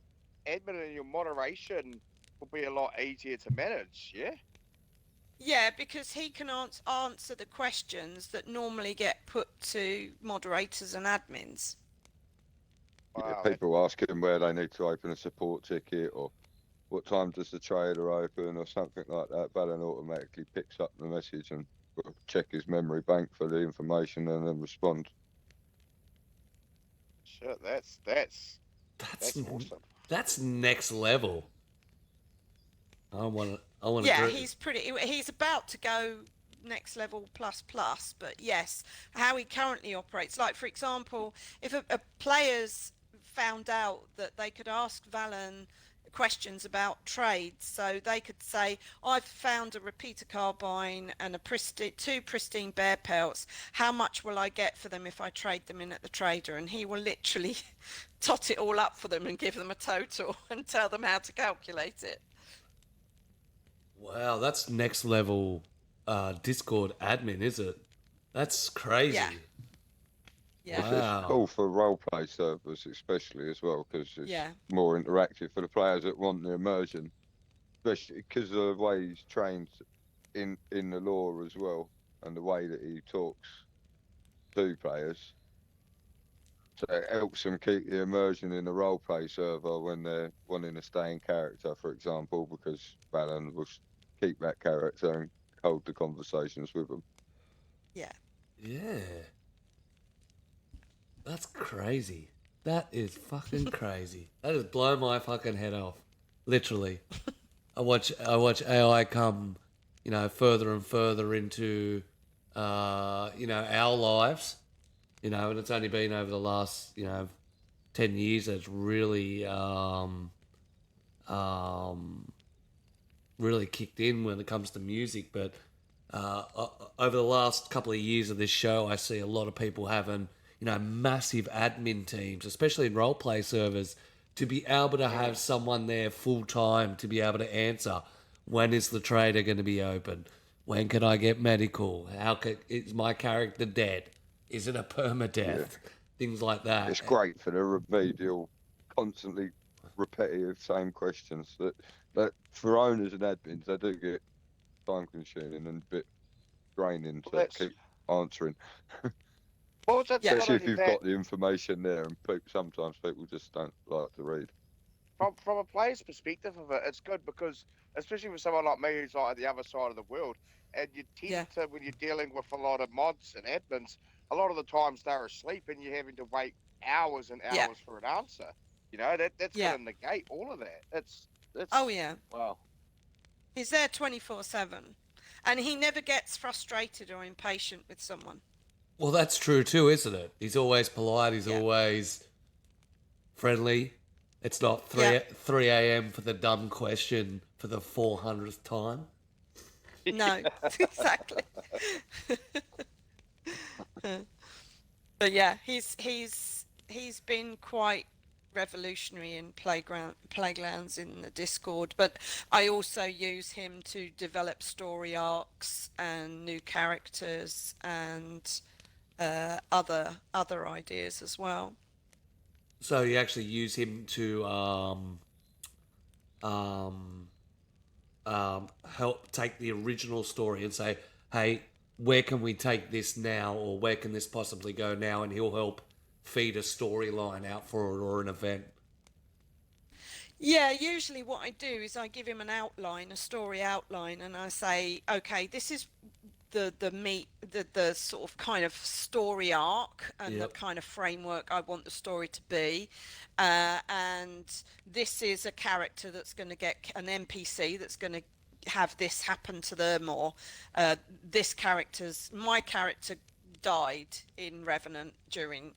admin and your moderation will be a lot easier to manage. Yeah. Yeah, because he can answer the questions that normally get put to moderators and admins. Yeah, Wow. people asking where they need to open a support ticket or what time does the trader open or something like that. Valen automatically picks up the message and will check his memory bank for the information and then respond. Shit, that's That's awesome. that's next level. I want to. Yeah, he's about to go next level plus plus, but yes, how he currently operates. Like, for example, if a players found out that they could ask Valen questions about trades, so they could say, I've found a repeater carbine and two pristine bear pelts, how much will I get for them if I trade them in at the trader? And he will literally tot it all up for them and give them a total and tell them how to calculate it. Wow, that's next level Discord admin, is it? That's crazy. Yeah. Yeah. Wow. It's cool for roleplay servers, especially as well, because it's more interactive for the players that want the immersion, especially because of the way he's trained in the lore as well, and the way that he talks to players. So it helps them keep the immersion in the roleplay server when they're wanting to stay in character, for example, because Valen will keep that character and hold the conversations with them. Yeah. Yeah. That's crazy. That is fucking crazy. That has blown my fucking head off. Literally. I watch AI come, further and further into our lives. And it's only been over the last, 10 years that's really really kicked in when it comes to music. But over the last couple of years of this show, I see a lot of people having, massive admin teams, especially in roleplay servers, to be able to have someone there full time to be able to answer, when is the trader going to be open? When can I get medical? Is my character dead? Is it a permadeath? Yeah. Things like that. It's great for the remedial, constantly repetitive same questions that for owners and admins, they do get time consuming and a bit draining to keep answering. Well, especially if you've got the information there, and sometimes people just don't like to read. From a player's perspective of it, it's good because, especially for someone like me who's like at the other side of the world, and you tend to, when you're dealing with a lot of mods and admins, a lot of the times they're asleep and you're having to wait hours and hours for an answer. That's going to negate all of that. It's oh yeah. Wow. He's there 24/7, and he never gets frustrated or impatient with someone. Well, that's true too, isn't it? He's always polite. He's always friendly. It's not 3 a.m. for the dumb question for the 400th time. No, exactly. But yeah, he's been quite revolutionary in Plaguelands in the Discord, but I also use him to develop story arcs and new characters and other ideas as well. So you actually use him to help take the original story and say, hey, where can we take this now, or where can this possibly go now? And he'll help feed a storyline out for it or an event. Yeah, usually what I do is I give him an outline, a story outline, and I say, okay, this is the sort of kind of story arc and the kind of framework I want the story to be, and this is a character that's going to get an NPC that's going to have this happen to them, or my character died in Revenant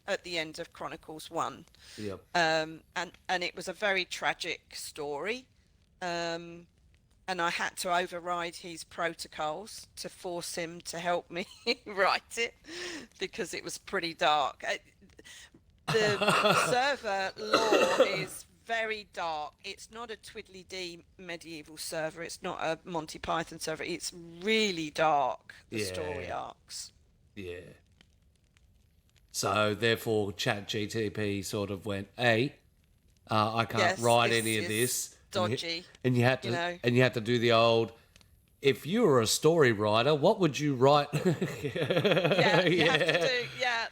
at the end of Chronicles 1. Yep. And it was a very tragic story. And I had to override his protocols to force him to help me write it, because it was pretty dark. The server lore is very dark. It's not a twiddly-dee medieval server. It's not a Monty Python server. It's really dark, the story arcs. Yeah. So therefore ChatGTP sort of went, hey, I can't Yes, write this any of is this. dodgy, And you had to, you know. and you had to do the old. If you were a story writer, what would you write? Yeah, you have to do,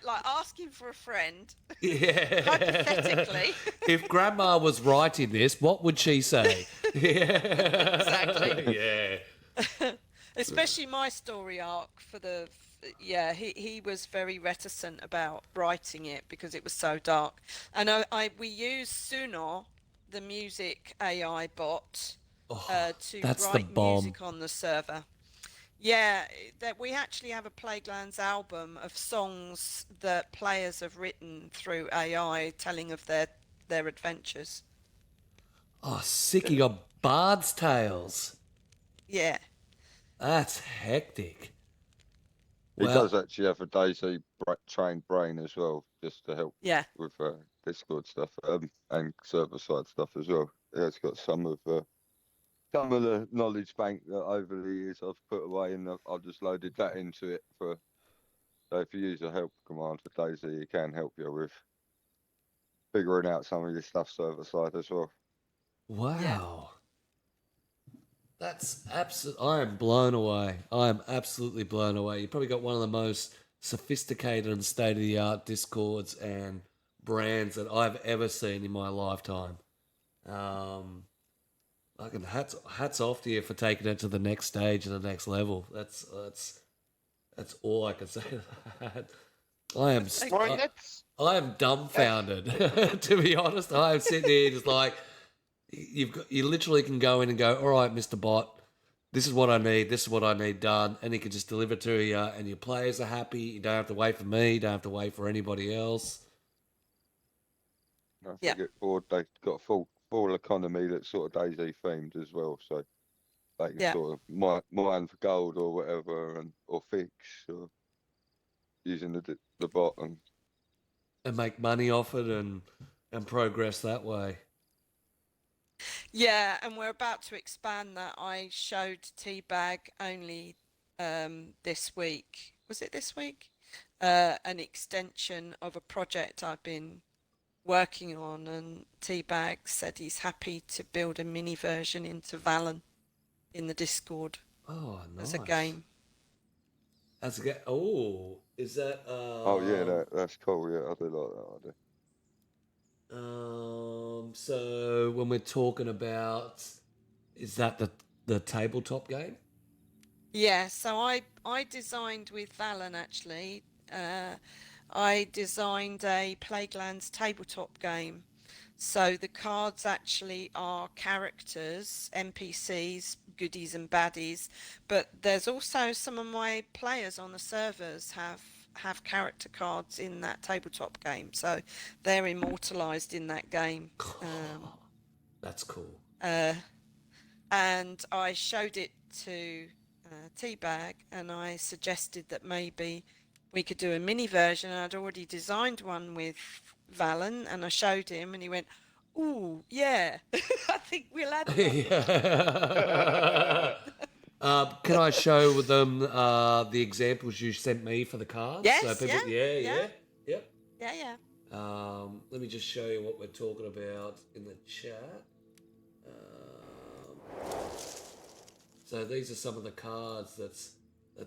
like asking for a friend. Yeah. Hypothetically. If Grandma was writing this, what would she say? Exactly. Yeah. Especially my story arc for the, he was very reticent about writing it because it was so dark. And we used Suno, the music AI bot, to that's the write bomb. music on the server. Yeah, that we actually have a Plaguelands album of songs that players have written through AI telling of their adventures. Oh, sick! You got Bard's Tales. Yeah. That's hectic. He Well- does actually have a DayZ trained brain as well, just to help Yeah. with Discord stuff and server side stuff as well. Yeah, it's got some of the knowledge bank that over the years I've put away, and I've just loaded that into it for. So if you use a help command for DayZ, it can help you with figuring out some of your stuff server side as well. Wow. That's I am blown away. I am absolutely blown away. You probably got one of the most sophisticated and state of the art Discords and brands that I've ever seen in my lifetime. Hats off to you for taking it to the next stage and the next level. That's all I can say to that. I am dumbfounded. To be honest, I am sitting here just like you literally can go in and go, all right, Mr. Bot, this is what I need. This is what I need done, and he can just deliver to you, and your players are happy. You don't have to wait for me. You don't have to wait for anybody else. If they get bored, they've got a full economy that's sort of DayZ themed as well, so they can sort of mine for gold or whatever, or fix, or using the bot and make money off it and progress that way. Yeah, and we're about to expand that. I showed Tbag only this week. Was it this week? An extension of a project I've been working on, and Tbag said he's happy to build a mini version into Valen in the Discord. Oh, nice. As a game. As a game. Oh, is that? oh yeah, that's cool. Yeah, I do like that idea. So when we're talking about, is that the tabletop game? Yeah, so I designed with Valen actually. I designed a Plaguelands tabletop game. So the cards actually are characters, NPCs, goodies and baddies, but there's also some of my players on the servers have character cards in that tabletop game, so they're immortalized in that game. That's cool. And I showed it to Tbag, and I suggested that maybe we could do a mini version. I'd already designed one with Valen, and I showed him, and he went, "Ooh, yeah, I think we'll add that." Can I show them the examples you sent me for the cards? Yes, so people, yeah. Yeah. Let me just show you what we're talking about in the chat. So these are some of the cards that's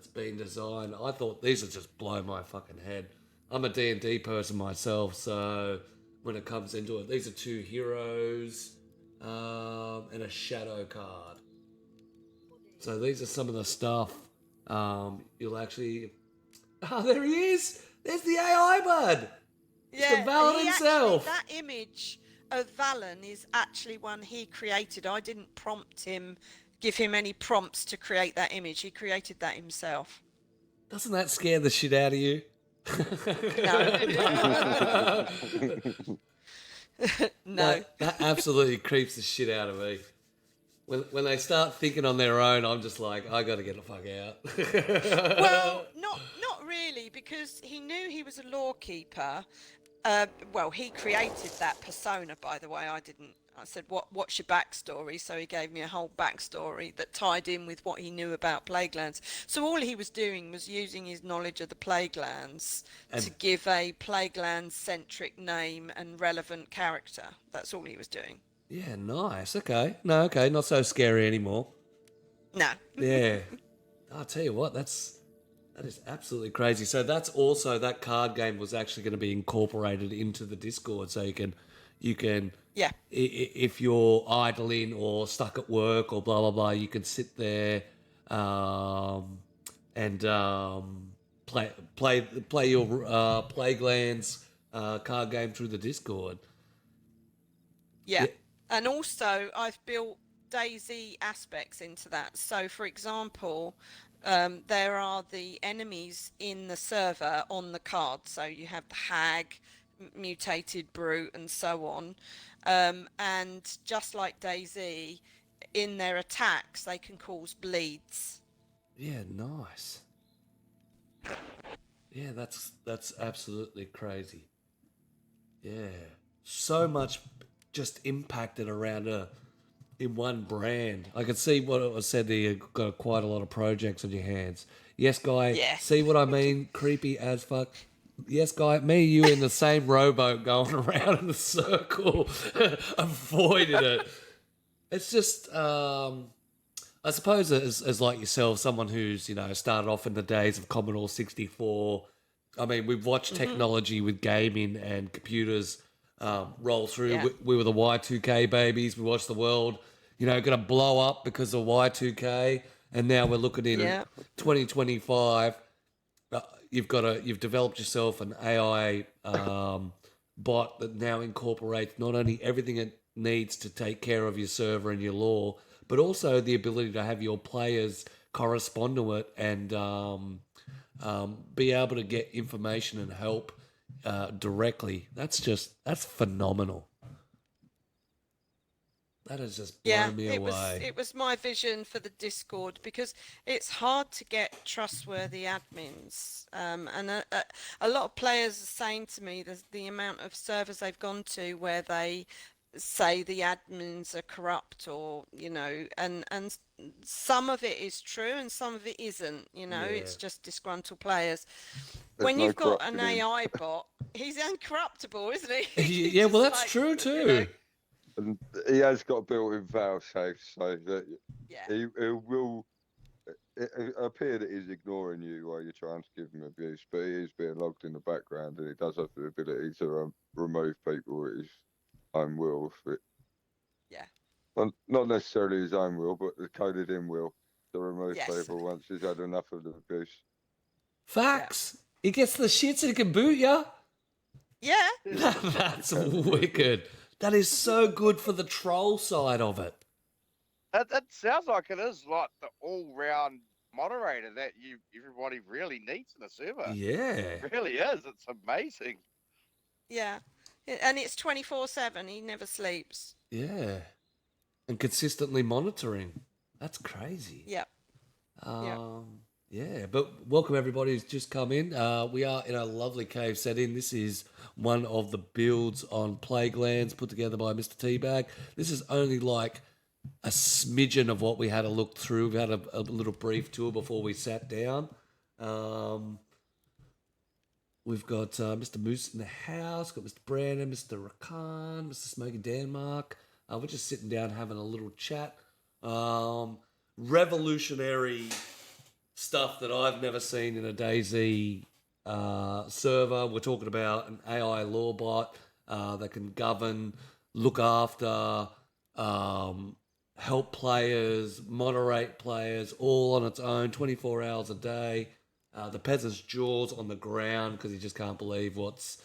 been designed. I thought these would just blow my fucking head. I'm a D&D person myself, so when it comes into it, these are 2 heroes and a shadow card. So these are some of the stuff you'll actually... Oh, there he is! There's the AI bud! Yeah, the Valen himself! That image of Valen is actually one he created. I didn't give him any prompts to create that image. He created that himself. Doesn't that scare the shit out of you? No. That absolutely creeps the shit out of me. When they start thinking on their own, I'm just like, I got to get the fuck out. Well, not really, because he knew he was a lore keeper. Well, he created that persona, by the way. I I said, what's your backstory? So he gave me a whole backstory that tied in with what he knew about Plaguelands. So all he was doing was using his knowledge of the Plaguelands to give a Plaguelands-centric name and relevant character. That's all he was doing. Yeah, nice. Okay. No, okay, not so scary anymore. No. Yeah. I'll tell you what, that is absolutely crazy. So that's also, that card game was actually going to be incorporated into the Discord, so you can Yeah. if you're idling or stuck at work or blah blah blah, you can sit there and play your Plaguelands card game through the Discord. Yeah. And also I've built DayZ aspects into that. So for example, there are the enemies in the server on the card. So you have the hag, mutated brute, and so on. And just like DayZ, in their attacks, they can cause bleeds. Yeah, nice. Yeah, that's absolutely crazy. Yeah, so much just impacted around in one brand. I can see what it was said there. You've got quite a lot of projects on your hands. Yes, guy. Yeah. See what I mean? Creepy as fuck. Yes, guy. Me and you in the same rowboat going around in a circle, avoiding it. It's just, I suppose as like yourself, someone who's, started off in the days of Commodore 64. I mean, we've watched technology with gaming and computers roll through. Yeah. We were the Y2K babies. We watched the world, going to blow up because of Y2K. And now we're looking in 2025. You've developed yourself an AI bot that now incorporates not only everything it needs to take care of your server and your lore, but also the ability to have your players correspond to it and be able to get information and help directly. That's phenomenal. That has just blown me away. It was my vision for the Discord, because it's hard to get trustworthy admins, and a lot of players are saying to me the amount of servers they've gone to where they say the admins are corrupt, or and some of it is true and some of it isn't. It's just disgruntled players. When you've got an AI bot, he's uncorruptible, isn't he? Yeah, well, that's true too. And he has got built-in fail-safe, so that he will. It appear that he's ignoring you while you're trying to give him abuse, but he is being logged in the background, and he does have the ability to remove people at his own will. Not necessarily his own will, but the coded-in will to remove people once he's had enough of the abuse. Facts. He gets the shits and he can boot ya. Yeah. That's wicked. That is so good for the troll side of it. It sounds like it is like the all-round moderator that everybody really needs in a server. Yeah. It really is. It's amazing. Yeah. And it's 24/7. He never sleeps. Yeah. And consistently monitoring. That's crazy. Yep. Yeah, but welcome everybody who's just come in. We are in a lovely cave setting. This is one of the builds on Plaguelands put together by Mr. Tbag. This is only like a smidgen of what we had to look through. We had a little brief tour before we sat down. We've got Mr. Moose in the house, got Mr. Brandon, Mr. Rakan, Mr. Smoky Denmark. We're just sitting down having a little chat. Revolutionary stuff that I've never seen in a DayZ server. We're talking about an AI lore bot that can govern, look after, help players, moderate players, all on its own, 24 hours a day. The peasant's jaws on the ground because he just can't believe what's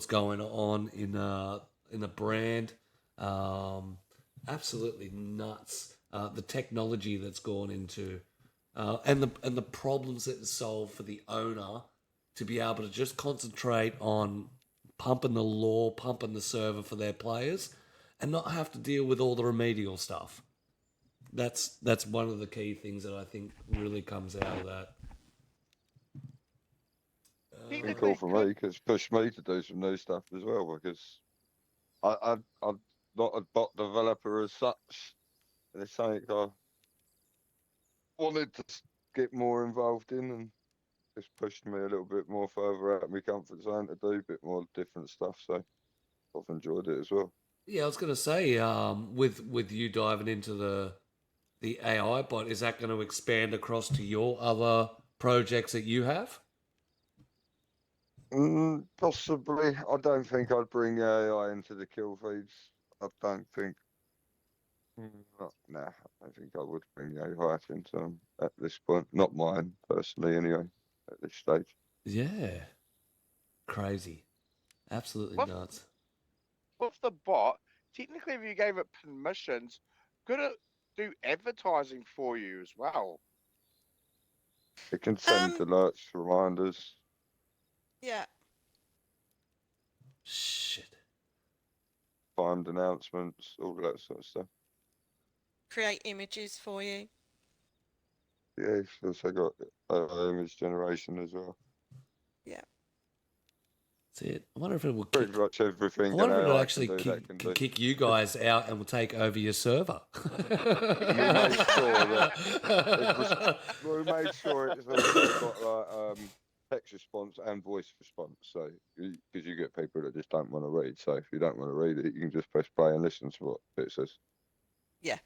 going on in the brand. Absolutely nuts. The technology that's gone into. And the problems that it solved for the owner to be able to just concentrate on pumping the lore, pumping the server for their players, and not have to deal with all the remedial stuff. That's one of the key things that I think really comes out of that. Been cool for me because it's pushed me to do some new stuff as well, because I not a bot developer as such. It's something I wanted to get more involved in, and just pushed me a little bit more further out of my comfort zone to do a bit more different stuff. So I've enjoyed it as well. Yeah, I was going to say, with you diving into the AI bot, is that going to expand across to your other projects that you have? Possibly. I don't think I'd bring AI into the kill feeds. I don't think. Nah, I don't think I would bring AI into them at this point. Not mine, personally, anyway, at this stage. Yeah. Crazy. Absolutely What? nuts. With the bot, technically, if you gave it permissions, could it do advertising for you as well? It can send Um, alerts, reminders. Yeah. Shit. Timed announcements, all that sort of stuff. Create images for you. Yeah, it's also got image generation as well. Yeah. That's it. I wonder if it will Pretty kick. much everything I an wonder if it'll AI actually can do, that can can do. kick you guys out and will take over your server. We made sure that we made sure it's also got like text response and voice response. So because you get people that just don't want to read. So if you don't want to read it, you can just press play and listen to what it says. Yeah.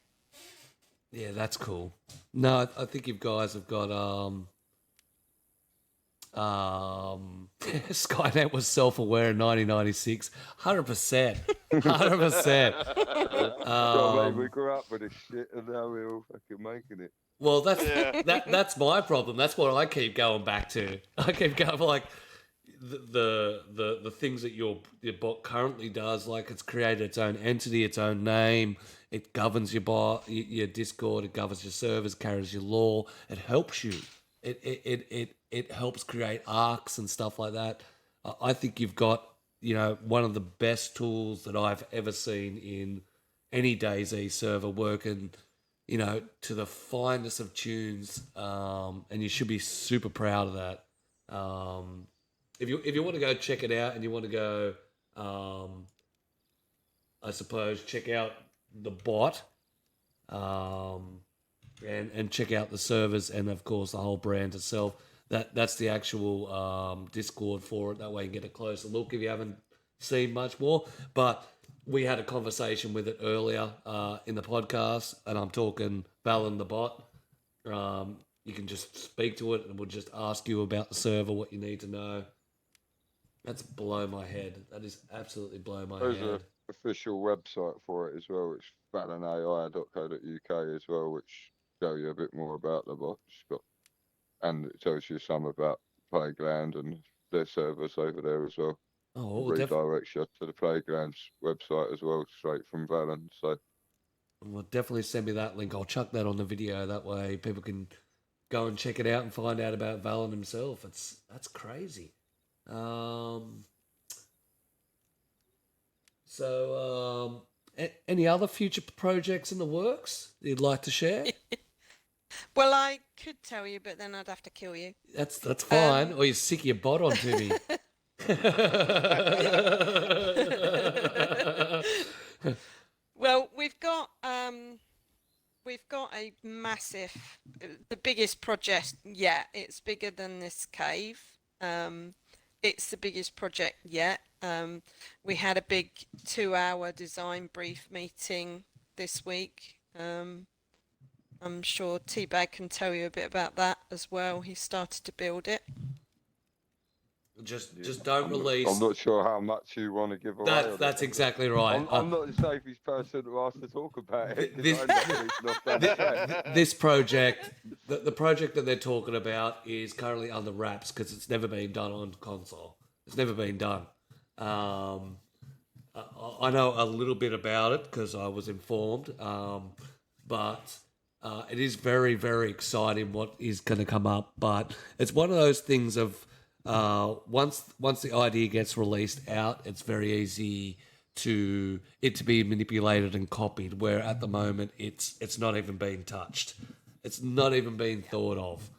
Yeah, that's cool. No, I think you guys have got Skynet was self-aware in 1996. 100%. 100%. We grew up with this shit, and now we're all fucking making it. Well, that's Yeah. that's my problem. That's what I keep going back to. I keep going for like the things that your bot currently does. Like it's created its own entity, its own name. It governs your bot, your Discord. It governs your servers, carries your lore. It helps you. It helps create arcs and stuff like that. I think you've got one of the best tools that I've ever seen in any DayZ server working. To the finest of tunes, and you should be super proud of that. If you want to go check it out and you want to go, I suppose check out the bot, and check out the servers and of course the whole brand itself. That's the actual Discord for it. That way you can get a closer look if you haven't seen much more. But we had a conversation with it earlier in the podcast, and I'm talking Valen the bot. You can just speak to it, and we'll just ask you about the server, what you need to know. That's blow my head. That is absolutely blow my There's head. an official website for it as well, which valenai.co.uk as well, which tell you a bit more about the bot. And it tells you some about Plagueland and their servers over there as well. Oh, Redirects you to the Plaguelands website as well, straight from Valen. So, well, definitely send me that link. I'll chuck that on the video. That way people can go and check it out and find out about Valen himself. That's crazy. So, any other future projects in the works you'd like to share? Well, I could tell you, but then I'd have to kill you. That's fine. Or you stick your bot onto me. Well, we've got a massive, the biggest project yet. It's bigger than this cave. It's the biggest project yet. We had a big 2-hour design brief meeting this week. I'm sure Tbag can tell you a bit about that as well. He started to build it. Just don't release. I'm not sure how much you want to give away. That's exactly right. I'm not the safest person to ask to talk about it. This project, the project that they're talking about is currently under wraps because it's never been done on console. It's never been done. I know a little bit about it because I was informed, but it is very, very exciting what is going to come up. But it's one of those things of once the idea gets released out, it's very easy to be manipulated and copied. Where at the moment it's not even being touched. It's not even being thought of.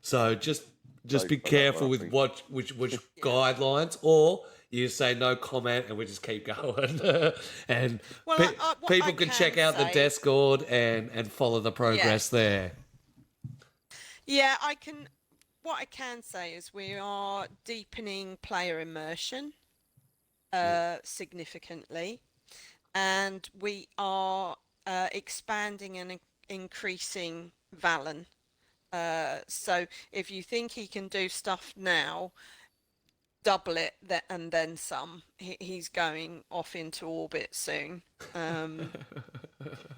So just be careful with which guidelines, or you say no comment, and we just keep going. And Well, what people I can can check out the say- Discord and follow the progress there. Yeah, I can. What I can say is we are deepening player immersion significantly, and we are expanding and increasing Valen. So if you think he can do stuff now, double it and then some. He's going off into orbit soon.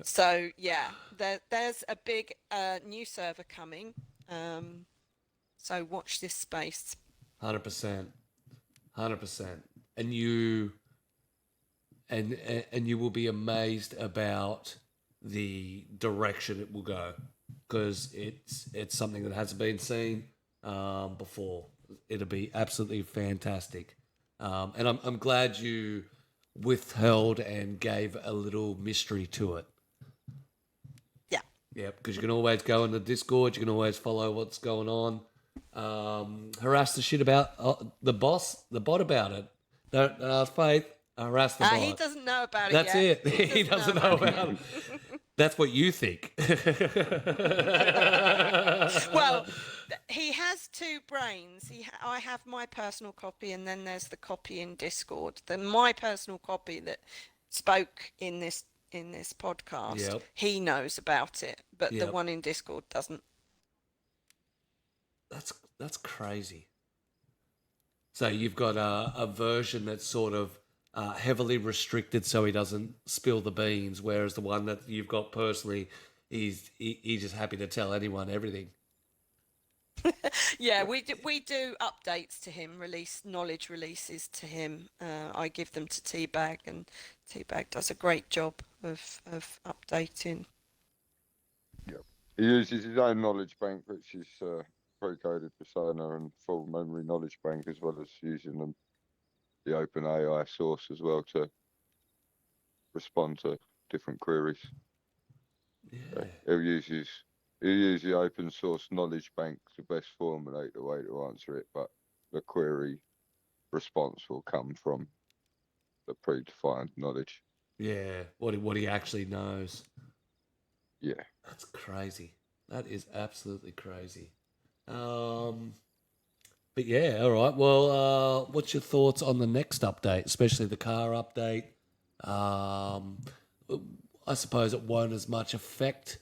So yeah, there's a big new server coming. So watch this space. 100%, 100%, and you will be amazed about the direction it will go, because it's something that hasn't been seen before. It'll be absolutely fantastic, and I'm glad you withheld and gave a little mystery to it. Yeah. Yeah, because you can always go in the Discord. You can always follow what's going on. Harass the shit about the bot about it. Don't ask Faith. Harass the bot. He doesn't know about it That's yet. it. He doesn't know about it. That's what you think. Well, he has two brains. I have my personal copy, and then there's the copy in Discord. My personal copy that spoke in this podcast. Yep. He knows about it, but the Yep. one in Discord doesn't. That's crazy. So you've got a version that's sort of heavily restricted, so he doesn't spill the beans, whereas the one that you've got personally, he's just happy to tell anyone everything. Yeah, we do updates to him, knowledge releases to him. I give them to Tbag, and Tbag does a great job of updating. Yep. He uses his own knowledge bank, which is pre-coded persona and full memory knowledge bank, as well as using the open AI source as well to respond to different queries. Yeah. He'll use the open source knowledge bank to best formulate the way to answer it, but the query response will come from the predefined knowledge. Yeah, what he actually knows. Yeah. That's crazy. That is absolutely crazy. But yeah, all right. Well, what's your thoughts on the next update, especially the car update? I suppose it won't as much affect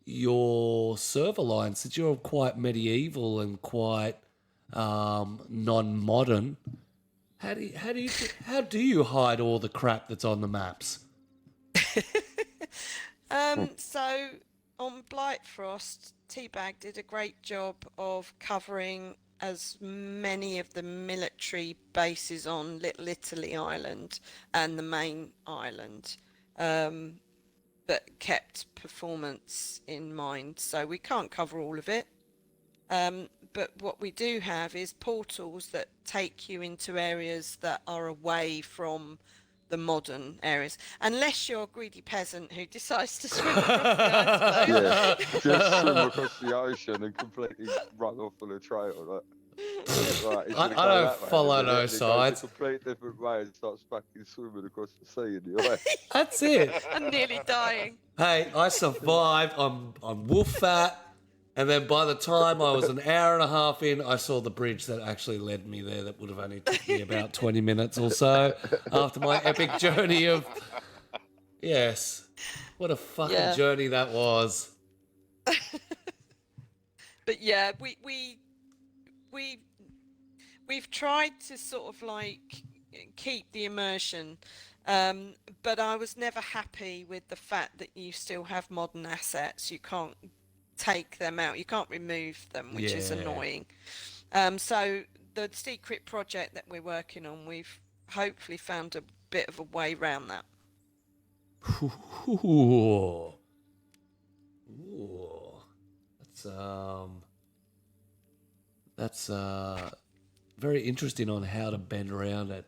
your server line, since you're quite medieval and quite non-modern. How do you hide all the crap that's on the maps? So on Blightfrost, Tbag did a great job of covering as many of the military bases on Little Italy Island and the main island, but kept performance in mind. So we can't cover all of it. But what we do have is portals that take you into areas that are away from the modern areas, unless you're a greedy peasant who decides to swim across the ice floe. Yeah, just swim across the ocean and completely run off on a trail. Right, he's I gonna go don't that way, follow and then those he goes sides. a complete different way and starts fucking swimming across the sea in the ice. That's it. I'm nearly dying. Hey, I survived. I'm wolf fat. And then by the time I was an hour and a half in, I saw the bridge that actually led me there. That would have only took me about 20 minutes or so after my epic journey of... Yes. What a fucking journey that was. But yeah, we've tried to sort of like keep the immersion, but I was never happy with the fact that you still have modern assets. You can't take them out, you can't remove them, which is annoying. So the secret project that we're working on, we've hopefully found a bit of a way around that. Ooh. That's very interesting on how to bend around it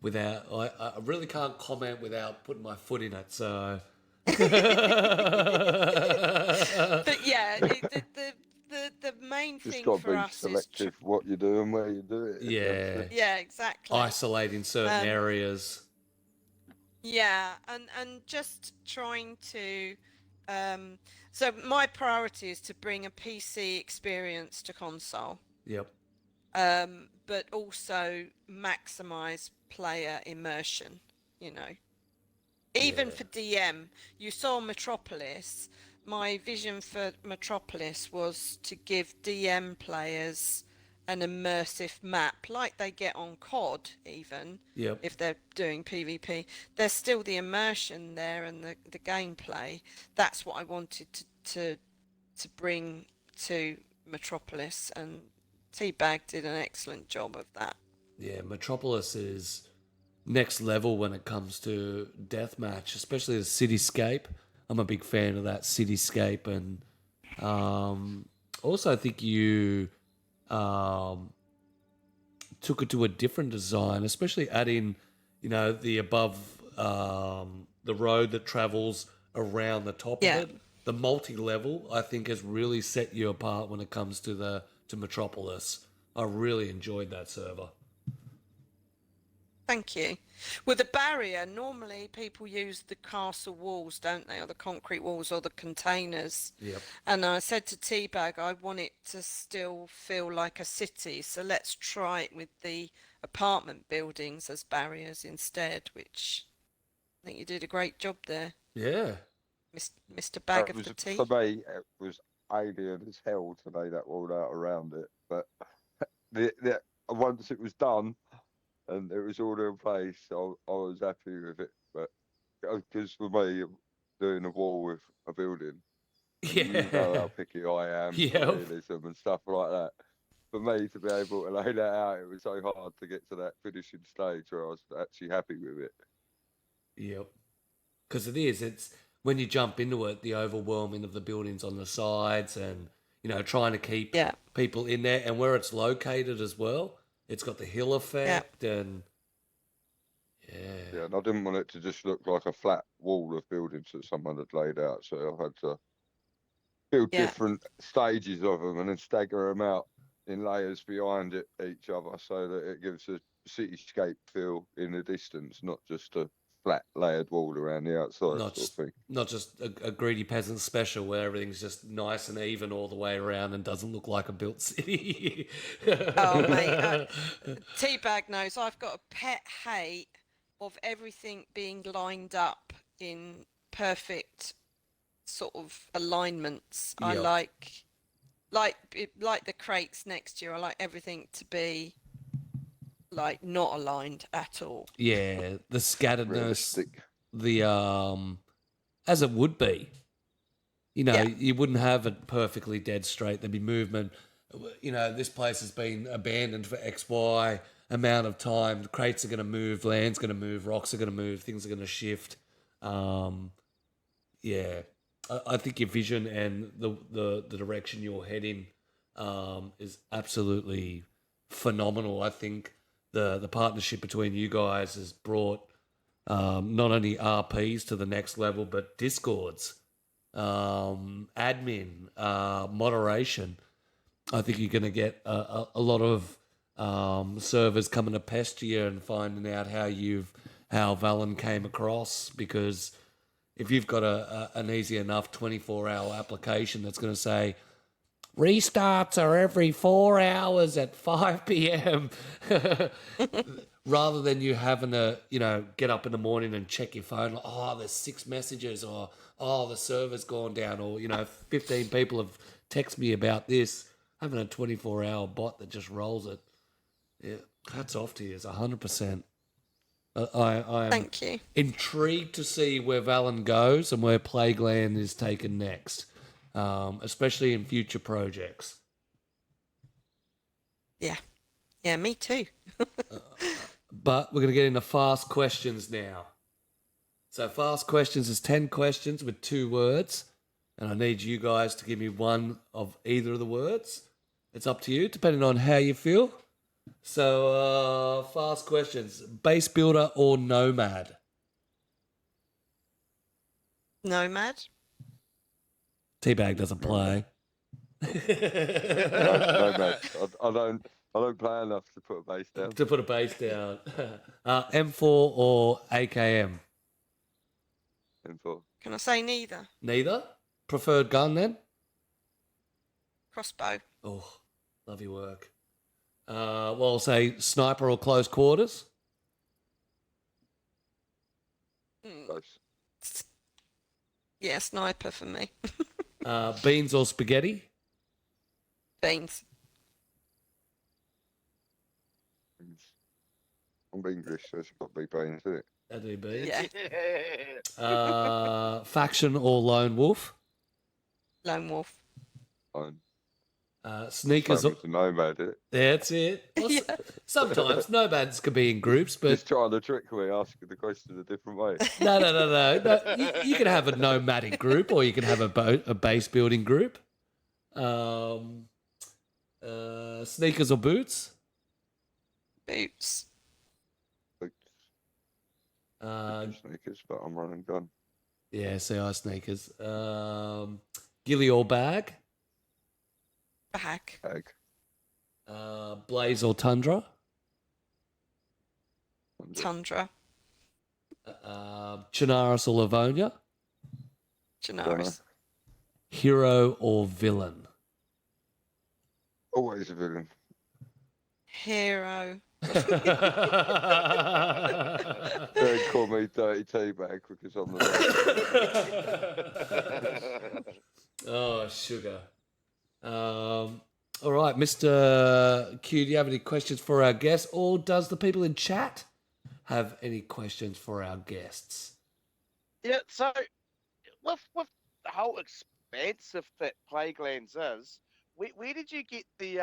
without... I really can't comment without putting my foot in it, so... But yeah, the main Just thing got to for be us is selective what you do and where you do it. Yeah. yeah, exactly. Isolating certain areas. Yeah, and just trying to so my priority is to bring a PC experience to console. Yep. But also maximize player immersion, you know. Even Yeah. for DM, you saw Metropolis. My vision for Metropolis was to give DM players an immersive map like they get on COD, even Yep. if they're doing PvP. There's still the immersion there and the gameplay. That's what I wanted to bring to Metropolis, and Tbag did an excellent job of that. Yeah, Metropolis is next level when it comes to deathmatch, especially the cityscape. I'm a big fan of that cityscape, and also I think you took it to a different design, especially adding, the above the road that travels around the top Yeah. of it. The multi-level, I think, has really set you apart when it comes to Metropolis. I really enjoyed that server. Thank you. With the barrier, normally people use the castle walls, don't they, or the concrete walls or the containers. Yep. And I said to Tbag, I want it to still feel like a city, so let's try it with the apartment buildings as barriers instead, which I think you did a great job there, Yeah. Mr. Bag of the Tea. For me, it was alien as hell to lay that wall out around it. But once it was done and it was all in place, I was happy with it. But because for me, doing a wall with a building, you know how Yeah. picky I am Yep. for realism and stuff like that. For me to be able to lay that out, it was so hard to get to that finishing stage where I was actually happy with it. Yep. Because it's when you jump into it, the overwhelming of the buildings on the sides and, trying to keep people in there, and where it's located as well. It's got the hill effect and Yeah, and I didn't want it to just look like a flat wall of buildings that someone had laid out, so I had to build different stages of them and then stagger them out in layers behind each other so that it gives a cityscape feel in the distance, not just a flat layered wall around the outside not just a greedy peasant special where everything's just nice and even all the way around and doesn't look like a built city. Oh, mate. Tbag knows I've got a pet hate of everything being lined up in perfect sort of alignments. I like the crates next to you. I like everything to be like not aligned at all. Yeah, the scatteredness, Realistic. the as it would be. You wouldn't have it perfectly dead straight. There'd be movement. This place has been abandoned for XY amount of time. The crates are going to move, land's going to move, rocks are going to move, things are going to shift. Yeah, I think your vision and the direction you're heading is absolutely phenomenal. I think the partnership between you guys has brought not only RPs to the next level, but Discords, admin, moderation. I think you're going to get a lot of servers coming to pest you and finding out how Valen came across, because if you've got an easy enough 24-hour application that's going to say restarts are every 4 hours at 5 p.m. rather than you having to, get up in the morning and check your phone, like, oh, there's 6 messages, or, oh, the server's gone down, or, 15 people have texted me about this. Having a 24-hour bot that just rolls it. Yeah, hats off to you, 100%. I am Thank you. intrigued to see where Valen goes and where Plagueland is taken next, especially in future projects. Yeah, me too. But we're going to get into fast questions now. So fast questions is 10 questions with 2 words, and I need you guys to give me one of either of the words. It's up to you, depending on how you feel. So, fast questions. Base builder or nomad? Nomad. Tbag doesn't play. No match. I don't play enough to put a base down. To put a base down. M4 or AKM? M4. Can I say neither? Neither? Preferred gun then? Crossbow. Oh, love your work. Well, I'll say sniper or close quarters. Close. Yeah, sniper for me. Beans or spaghetti? Beans. I'm English, so it's got to be brains, isn't it? That'd be beans. Yeah. Faction or lone wolf? Lone wolf. Sneakers. Same as the nomad, isn't it? That's it. Well, Yeah. Sometimes nomads can be in groups, but Just trying to trick me, asking the question a different way. no. You can have a nomadic group, or you can have a base building group. Sneakers or boots? Boots. Sneakers, but I'm running gun. Yeah, CI sneakers. Ghillie or bag? Bag. Egg. Blaze or tundra? Tundra. Chinaris or Livonia? Chinaris. Hero or villain? Always a villain. Hero. Don't call me dirty Tbag because I'm the Oh, sugar. All right, Mr. Q, do you have any questions for our guests, or does the people in chat have any questions for our guests? Yeah, so with the whole expansive that Plaguelands is, where did you get the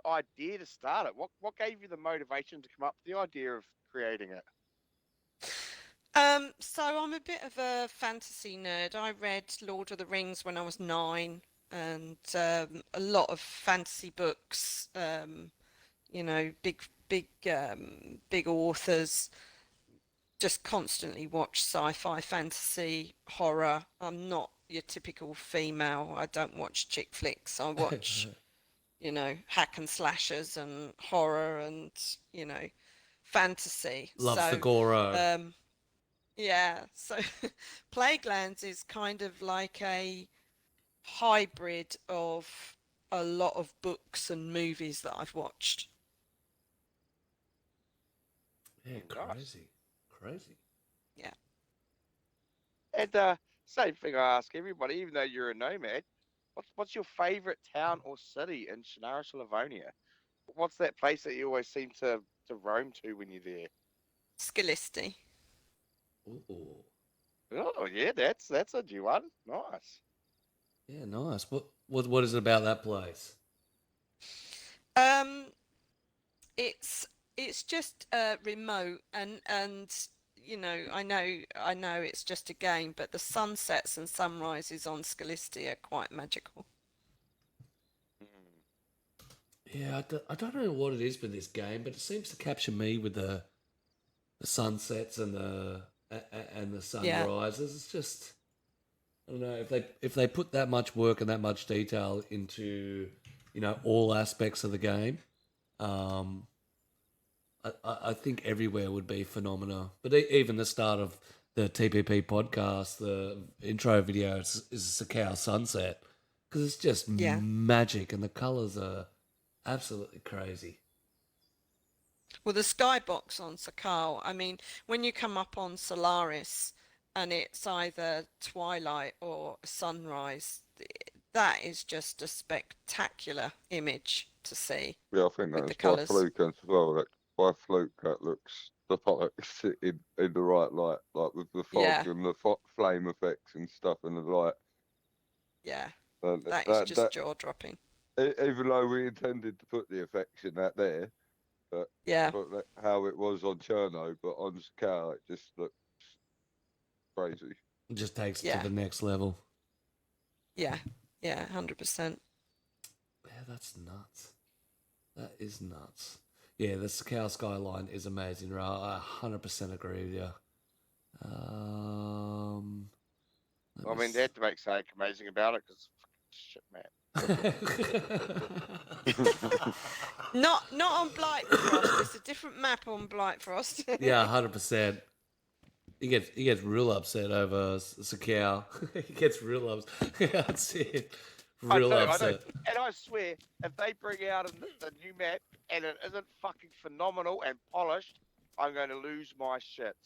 idea to start it? What gave you the motivation to come up with the idea of creating it? So I'm a bit of a fantasy nerd. I read Lord of the Rings when I was 9, and a lot of fantasy books. You know, big authors. Just constantly watch sci-fi, fantasy, horror. I'm not your typical female. I don't watch chick flicks. I watch, you know, hack and slashers and horror and, you know, fantasy. Loves the Goro. Yeah, so Plaguelands is kind of like a hybrid of a lot of books and movies that I've watched. Yeah, Nice. Crazy. Yeah. And same thing I ask everybody, even though you're a nomad, what's your favourite town or city in Chinaris, Livonia? What's that place that you always seem to roam to when you're there? Skillisti. Ooh. Oh yeah, that's a new one. Nice. Yeah, nice. What is it about that place? It's just remote and you know I know it's just a game, but the sunsets and sunrises on Skillisti are quite magical. Yeah, I don't know what it is with this game, but it seems to capture me with the sunsets and the sunrises. It's just, I don't know, if they put that much work and that much detail into, you know, all aspects of the game, I think everywhere would be phenomenal. But even the start of the TPP podcast, the intro video is a Sakau sunset, because it's just magic and the colours are absolutely crazy. Well, the skybox on Sakal, I mean, when you come up on Solaris and it's either twilight or sunrise, that is just a spectacular image to see. Yeah, I think with that's the by colours. fluke as well. That by fluke that looks like it's in the right light, like with the fog Yeah. and the flame effects and stuff and the light. Yeah, And that is just jaw-dropping. even though we intended to put the effects in that there, Yeah, but how it was on Cherno, but on Sakau it just looks crazy. It just takes it Yeah. to the next level. yeah, 100%. Yeah, that's nuts. That is nuts. Yeah, the Sakau skyline is amazing, right? I 100% agree with you. I mean, they had to make something amazing about it because shit, man. Not on Blight Frost. It's a different map on Blight Frost. Yeah, 100%. He gets real upset over Sakau. He gets real upset. That's it. Real I upset. and I swear, if they bring out the new map and it isn't fucking phenomenal and polished, I'm going to lose my shit.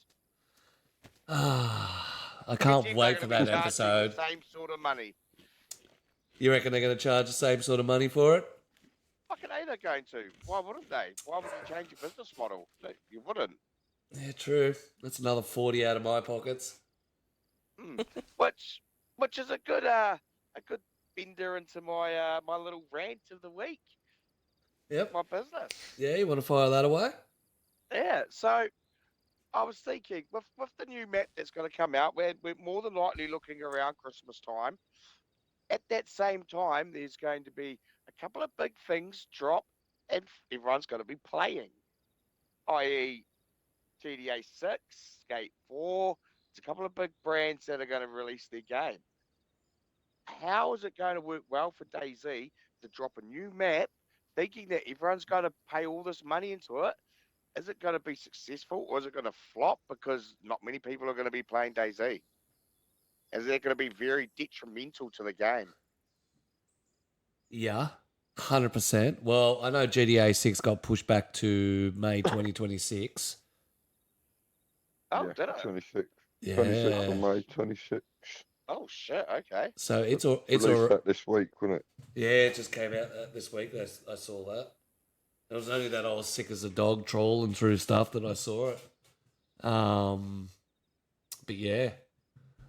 I can't They're wait gonna for be that charging episode. the same sort of money. You reckon they're going to charge the same sort of money for it? Fucking A, they're going to. Why wouldn't they? Why would you change your business model? No, you wouldn't. Yeah, true. That's another 40 out of my pockets. Which is a good bender into my my little rant of the week. Yep. My business. Yeah, you want to fire that away? Yeah. So I was thinking with the new map that's going to come out, we're more than likely looking around Christmas time. At that same time, there's going to be a couple of big things drop, and everyone's going to be playing, i.e., GTA 6, Skate 4. There's a couple of big brands that are going to release their game. How is it going to work well for DayZ to drop a new map, thinking that everyone's going to pay all this money into it? Is it going to be successful, or is it going to flop because not many people are going to be playing DayZ? Is it going to be very detrimental to the game? Yeah, 100%. Well, I know GTA 6 got pushed back to May 2026. Oh, yeah, did it? 26. Yeah. 26th of May, 26. Oh shit! Okay. So it's Released that this week, wasn't it? Yeah, it just came out this week. I saw that. It was only that I was sick as a dog trolling through stuff that I saw it. But yeah.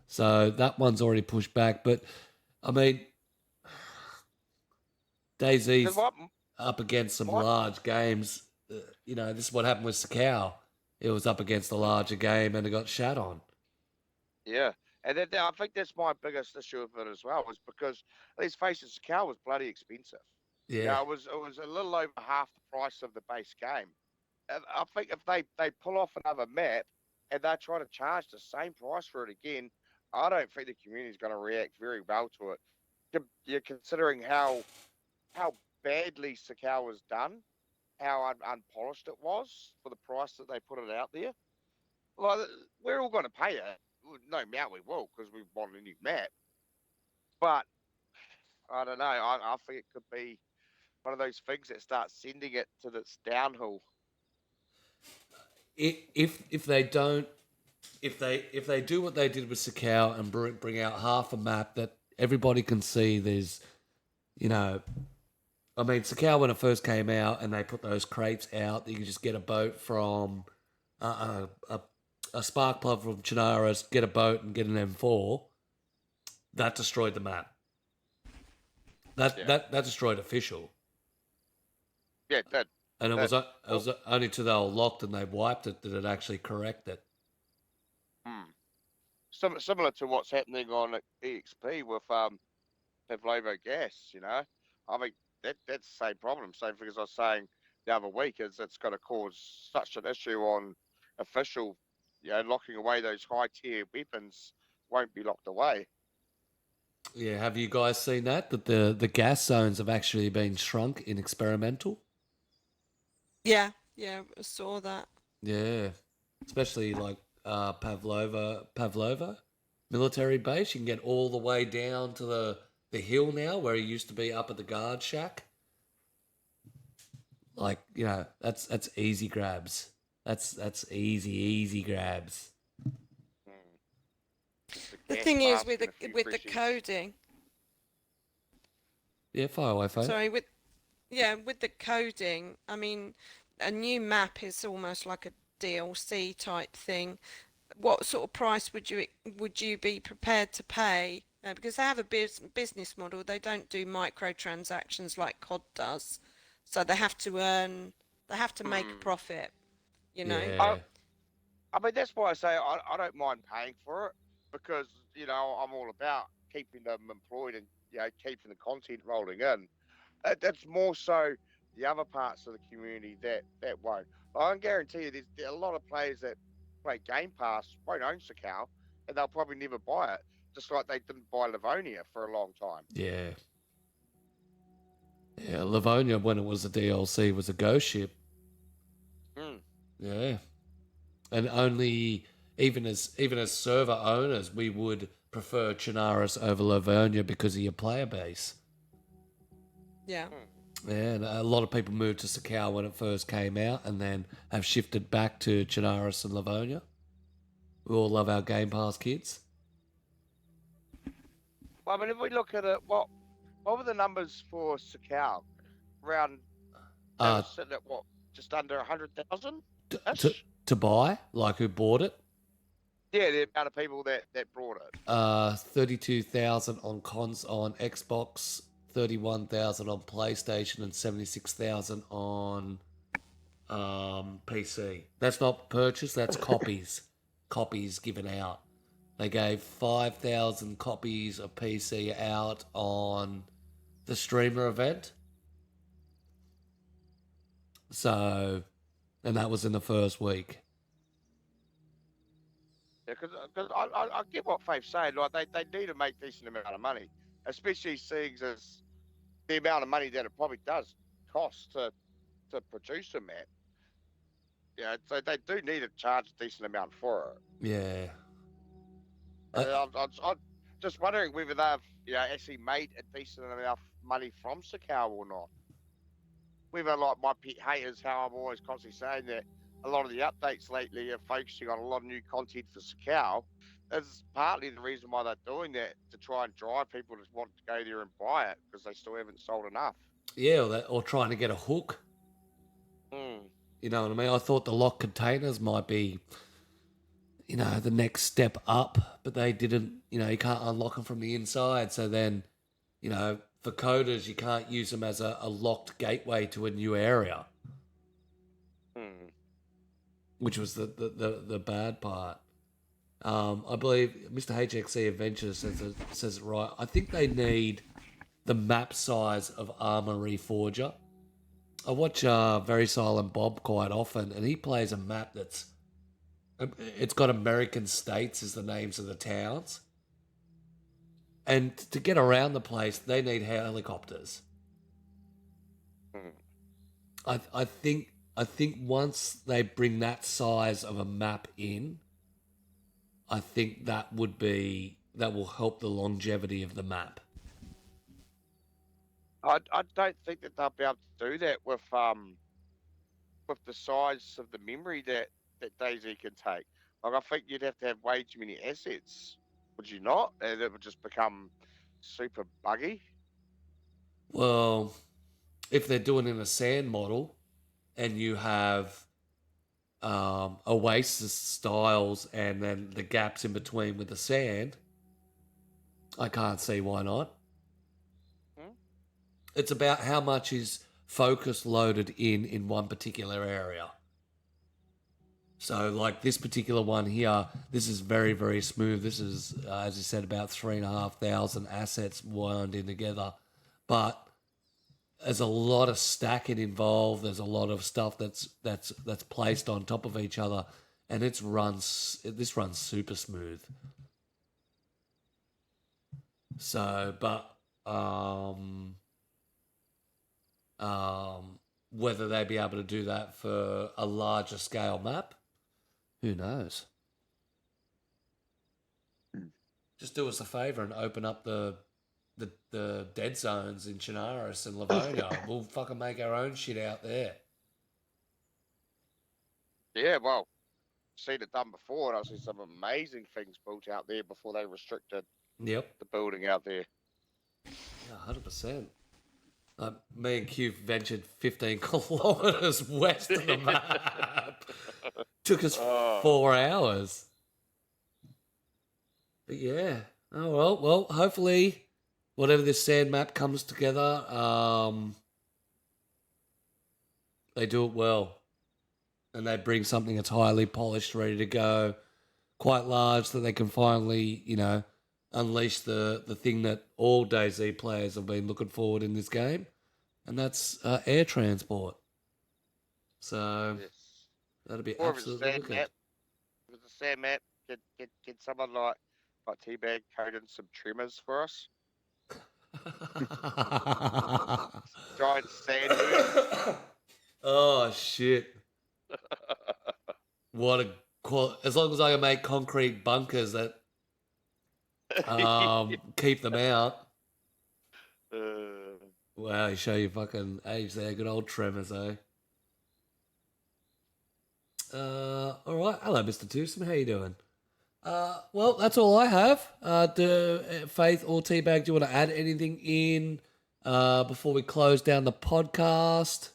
So that one's already pushed back. But I mean, DayZ's up against some large games. You know, this is what happened with Sakau. It was up against a larger game and it got shat on. Yeah, and then I think that's my biggest issue with it as well, was because let's face it, Sakau was bloody expensive. Yeah. It was a little over half the price of the base game. And I think if they pull off another map and they try to charge the same price for it again, I don't think the community is going to react very well to it. You're considering how badly Sakau was done, how unpolished it was for the price that they put it out there. Like, we're all going to pay it. No doubt we will, because we want a new map. But I don't know. I think it could be one of those things that starts sending it to this downhill. If they don't, if they do what they did with Sakau and bring out half a map that everybody can see, there's, you know, I mean, Sakau when it first came out and they put those crates out, you can just get a boat from a spark plug from Chinaras, get a boat and get an M4. That destroyed the map. That destroyed official. Yeah, it did. And it was only till they were locked and they wiped it that it actually corrected. Similar to what's happening on EXP with Pavlovo gas, you know. I mean, that's the same problem. Same thing as I was saying the other week, is it's going to cause such an issue on official, you know, locking away those high tier weapons won't be locked away. Yeah, have you guys seen that the gas zones have actually been shrunk in experimental? Yeah, I saw that. Yeah, especially like Pavlova military base. You can get all the way down to the hill now, where he used to be up at the guard shack. Like, you know, that's easy grabs. That's easy grabs. The thing is with the coding. Yeah, fire away, phone. Sorry, with the coding, I mean, a new map is almost like a DLC type thing. What sort of price would you be prepared to pay? Because they have a business model. They don't do microtransactions like COD does, so they have to make a profit. You know. Yeah. I mean, that's why I say I don't mind paying for it, because, you know, I'm all about keeping them employed and, you know, keeping the content rolling in. That's more so the other parts of the community that won't. I can guarantee you there's a lot of players that play Game Pass won't own Sakau, and they'll probably never buy it, just like they didn't buy Livonia for a long time. Yeah. Yeah, Livonia, when it was a DLC, was a ghost ship. Mm. Yeah. And only, even as server owners, we would prefer Chernarus over Livonia because of your player base. Yeah. Yeah, and a lot of people moved to Sakau when it first came out and then have shifted back to Chernarus and Livonia. We all love our Game Pass kids. Well, I mean, if we look at it, what were the numbers for Sakau? Around, they Uh, were sitting at what, just under 100,000? to buy, like who bought it? Yeah, the amount of people that brought it. 32,000 on Xbox, 31,000 on PlayStation, and 76,000 on PC. That's not purchase, that's copies. Copies given out. They gave 5,000 copies of PC out on the streamer event. So, and that was in the first week. Yeah, because I get what Faith's saying. Like they need to make decent amount of money, especially seeing as the amount of money that it probably does cost to produce a map. Yeah, so they do need to charge a decent amount for it. Yeah. And I'm just wondering whether they've actually made a decent amount of money from Sakau or not. Whether, like my pet haters, how I'm always constantly saying that a lot of the updates lately are focusing on a lot of new content for Sakau. That's partly the reason why they're doing that, to try and drive people to want to go there and buy it because they still haven't sold enough. Yeah, or trying to get a hook. You know what I mean? I thought the locked containers might be, the next step up, but they didn't. You can't unlock them from the inside. So then, for coders, you can't use them as a locked gateway to a new area, which was the bad part. I believe Mr. HXC Adventures says it right. I think they need the map size of Armor Reforger. I watch Very Silent Bob quite often, and he plays a map it's got American states as the names of the towns. And to get around the place, they need helicopters. I think once they bring that size of a map in, I think that will help the longevity of the map. I don't think that they'll be able to do that with the size of the memory that DayZ can take. Like, I think you'd have to have way too many assets, would you not? And it would just become super buggy. Well, if they're doing it in a sand model, and you have Oasis styles and then the gaps in between with the sand, I can't see why not. It's about how much is focus loaded in one particular area. So, like this particular one here, this is very, very smooth. This is, as you said, about 3,500 assets wound in together. But there's a lot of stacking involved. There's a lot of stuff that's placed on top of each other, and this runs super smooth. So, but whether they'd be able to do that for a larger scale map, who knows? Just do us a favour and open up the dead zones in Chernarus and Livonia. We'll fucking make our own shit out there. Yeah, well, seen it done before, and I've seen some amazing things built out there before they restricted the building out there. Yeah, 100%. Me and Q ventured 15 kilometres west of the map. Took us 4 hours. But yeah. Oh, well, hopefully whatever this sand map comes together, they do it well. And they bring something that's highly polished, ready to go, quite large, that they can finally, unleash the thing that all DayZ players have been looking forward in this game, and that's air transport. So that'll be absolutely wicked. If it's a sand map, get someone like Tbag code in some trimmers for us. shit. What a as long as I can make concrete bunkers that keep them out. Wow, you show your fucking age there. Good old Tremors, eh? All right. Hello, Mr. Twosome. How you doing? Well, that's all I have. Do Faith or Tbag, do you want to add anything in before we close down the podcast?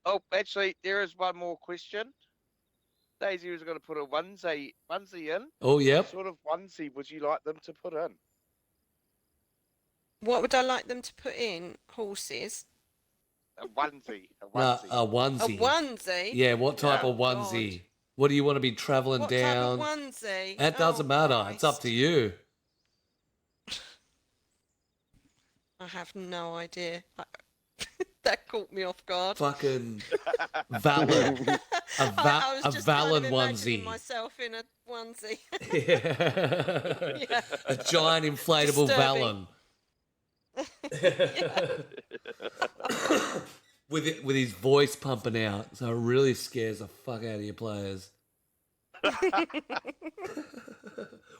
Oh, actually, there is one more question. DayZ was going to put a onesie in. Oh, yep. What sort of onesie would you like them to put in? What would I like them to put in? Horses. A onesie. A No, onesie. a onesie. A onesie. Yeah, what type Yeah. of onesie? What do you want to be traveling What down? type of onesie? That doesn't matter. It's up to you. I have no idea. That caught me off guard. Fucking Valen. I was A just kind of Valen imagining onesie. myself in a onesie. Yeah. Yeah. A giant inflatable Disturbing. Valen. With his voice pumping out, so it really scares the fuck out of your players. What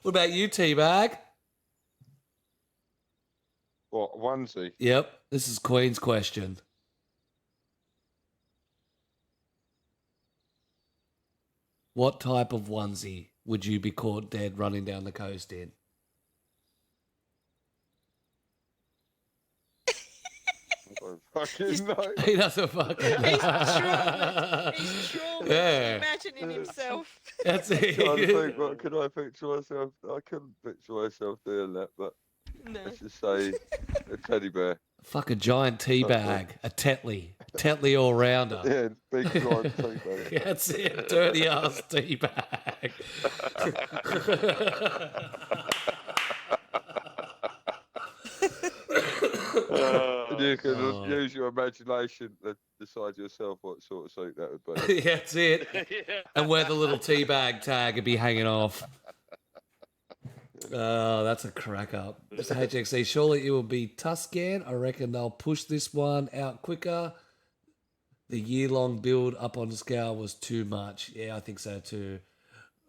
about you, Tbag? What, onesie? Yep, this is Queen's question. What type of onesie would you be caught dead running down the coast in? I don't fucking know. He doesn't fucking He's traumatized. He's traumatized. Yeah. Imagining himself. That's Trying to it. think, what could I picture myself? I couldn't picture myself doing that, but No. let's just say a teddy bear. Fuck a giant tea bag, a Tetley. Tetley all rounder. Yeah, big giant teddy bear. That's it, dirty ass tea bag. And you can Oh. use your imagination to decide yourself what sort of suit that would be. That's it. Yeah. And where the little tea bag tag would be hanging off. Oh, that's a crack up. Mr. HXC, surely it will be Tuscan. I reckon they'll push this one out quicker. The year-long build up on scale was too much. Yeah, I think so too.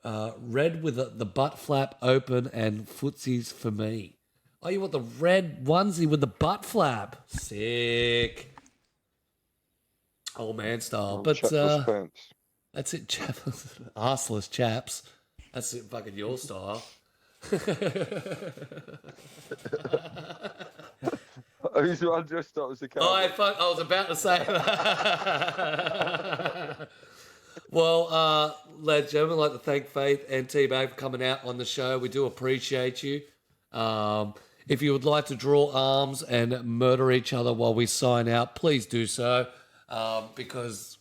Red with the butt flap open and footsies for me. Oh, you want the red onesie with the butt flap? Sick. Old man style. But Chapless pants. that's it, chaps. Arseless chaps. That's it, fucking your style. Who's the one dressed up as a cowboy? I was about to say that. Well, ladies and gentlemen, I'd like to thank Faith and Tbag for coming out on the show. We do appreciate you. If you would like to draw arms and murder each other while we sign out, please do so. Because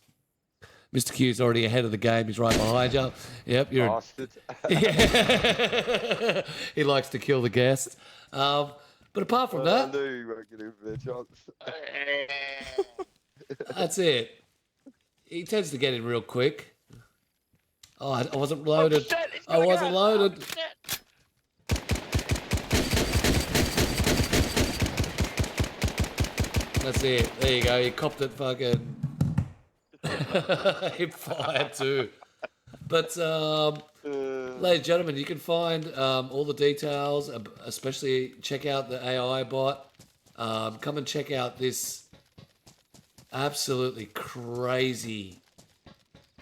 Mr. Q's already ahead of the game. He's right behind you. Yep, you're. Bastard. Yeah. He likes to kill the guest. But apart from I that, knew you weren't giving me a chance. that's it. He tends to get in real quick. Oh, I wasn't loaded. Oh, shit, it's I gonna wasn't go. loaded. Oh, shit. That's it. There you go. He copped it fucking. He fired too. But, ladies and gentlemen, you can find all the details, especially check out the AI bot. Come and check out this absolutely crazy,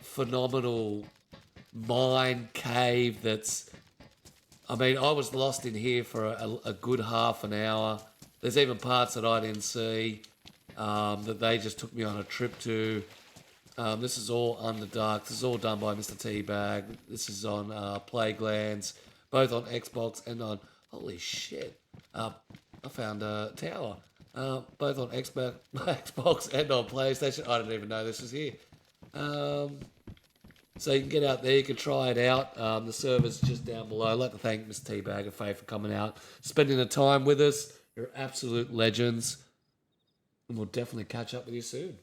phenomenal mine cave that's... I mean, I was lost in here for a good half an hour. There's even parts that I didn't see that they just took me on a trip to. This is all Underdark. This is all done by Mr. Tbag. This is on Plaguelands, both on Xbox and on... Holy shit. I found a tower. Both on Xbox and on PlayStation. I didn't even know this was here. So you can get out there, you can try it out. The server's just down below. I'd like to thank Mr. Tbag and Faye for coming out, spending the time with us. You're absolute legends. And we'll definitely catch up with you soon.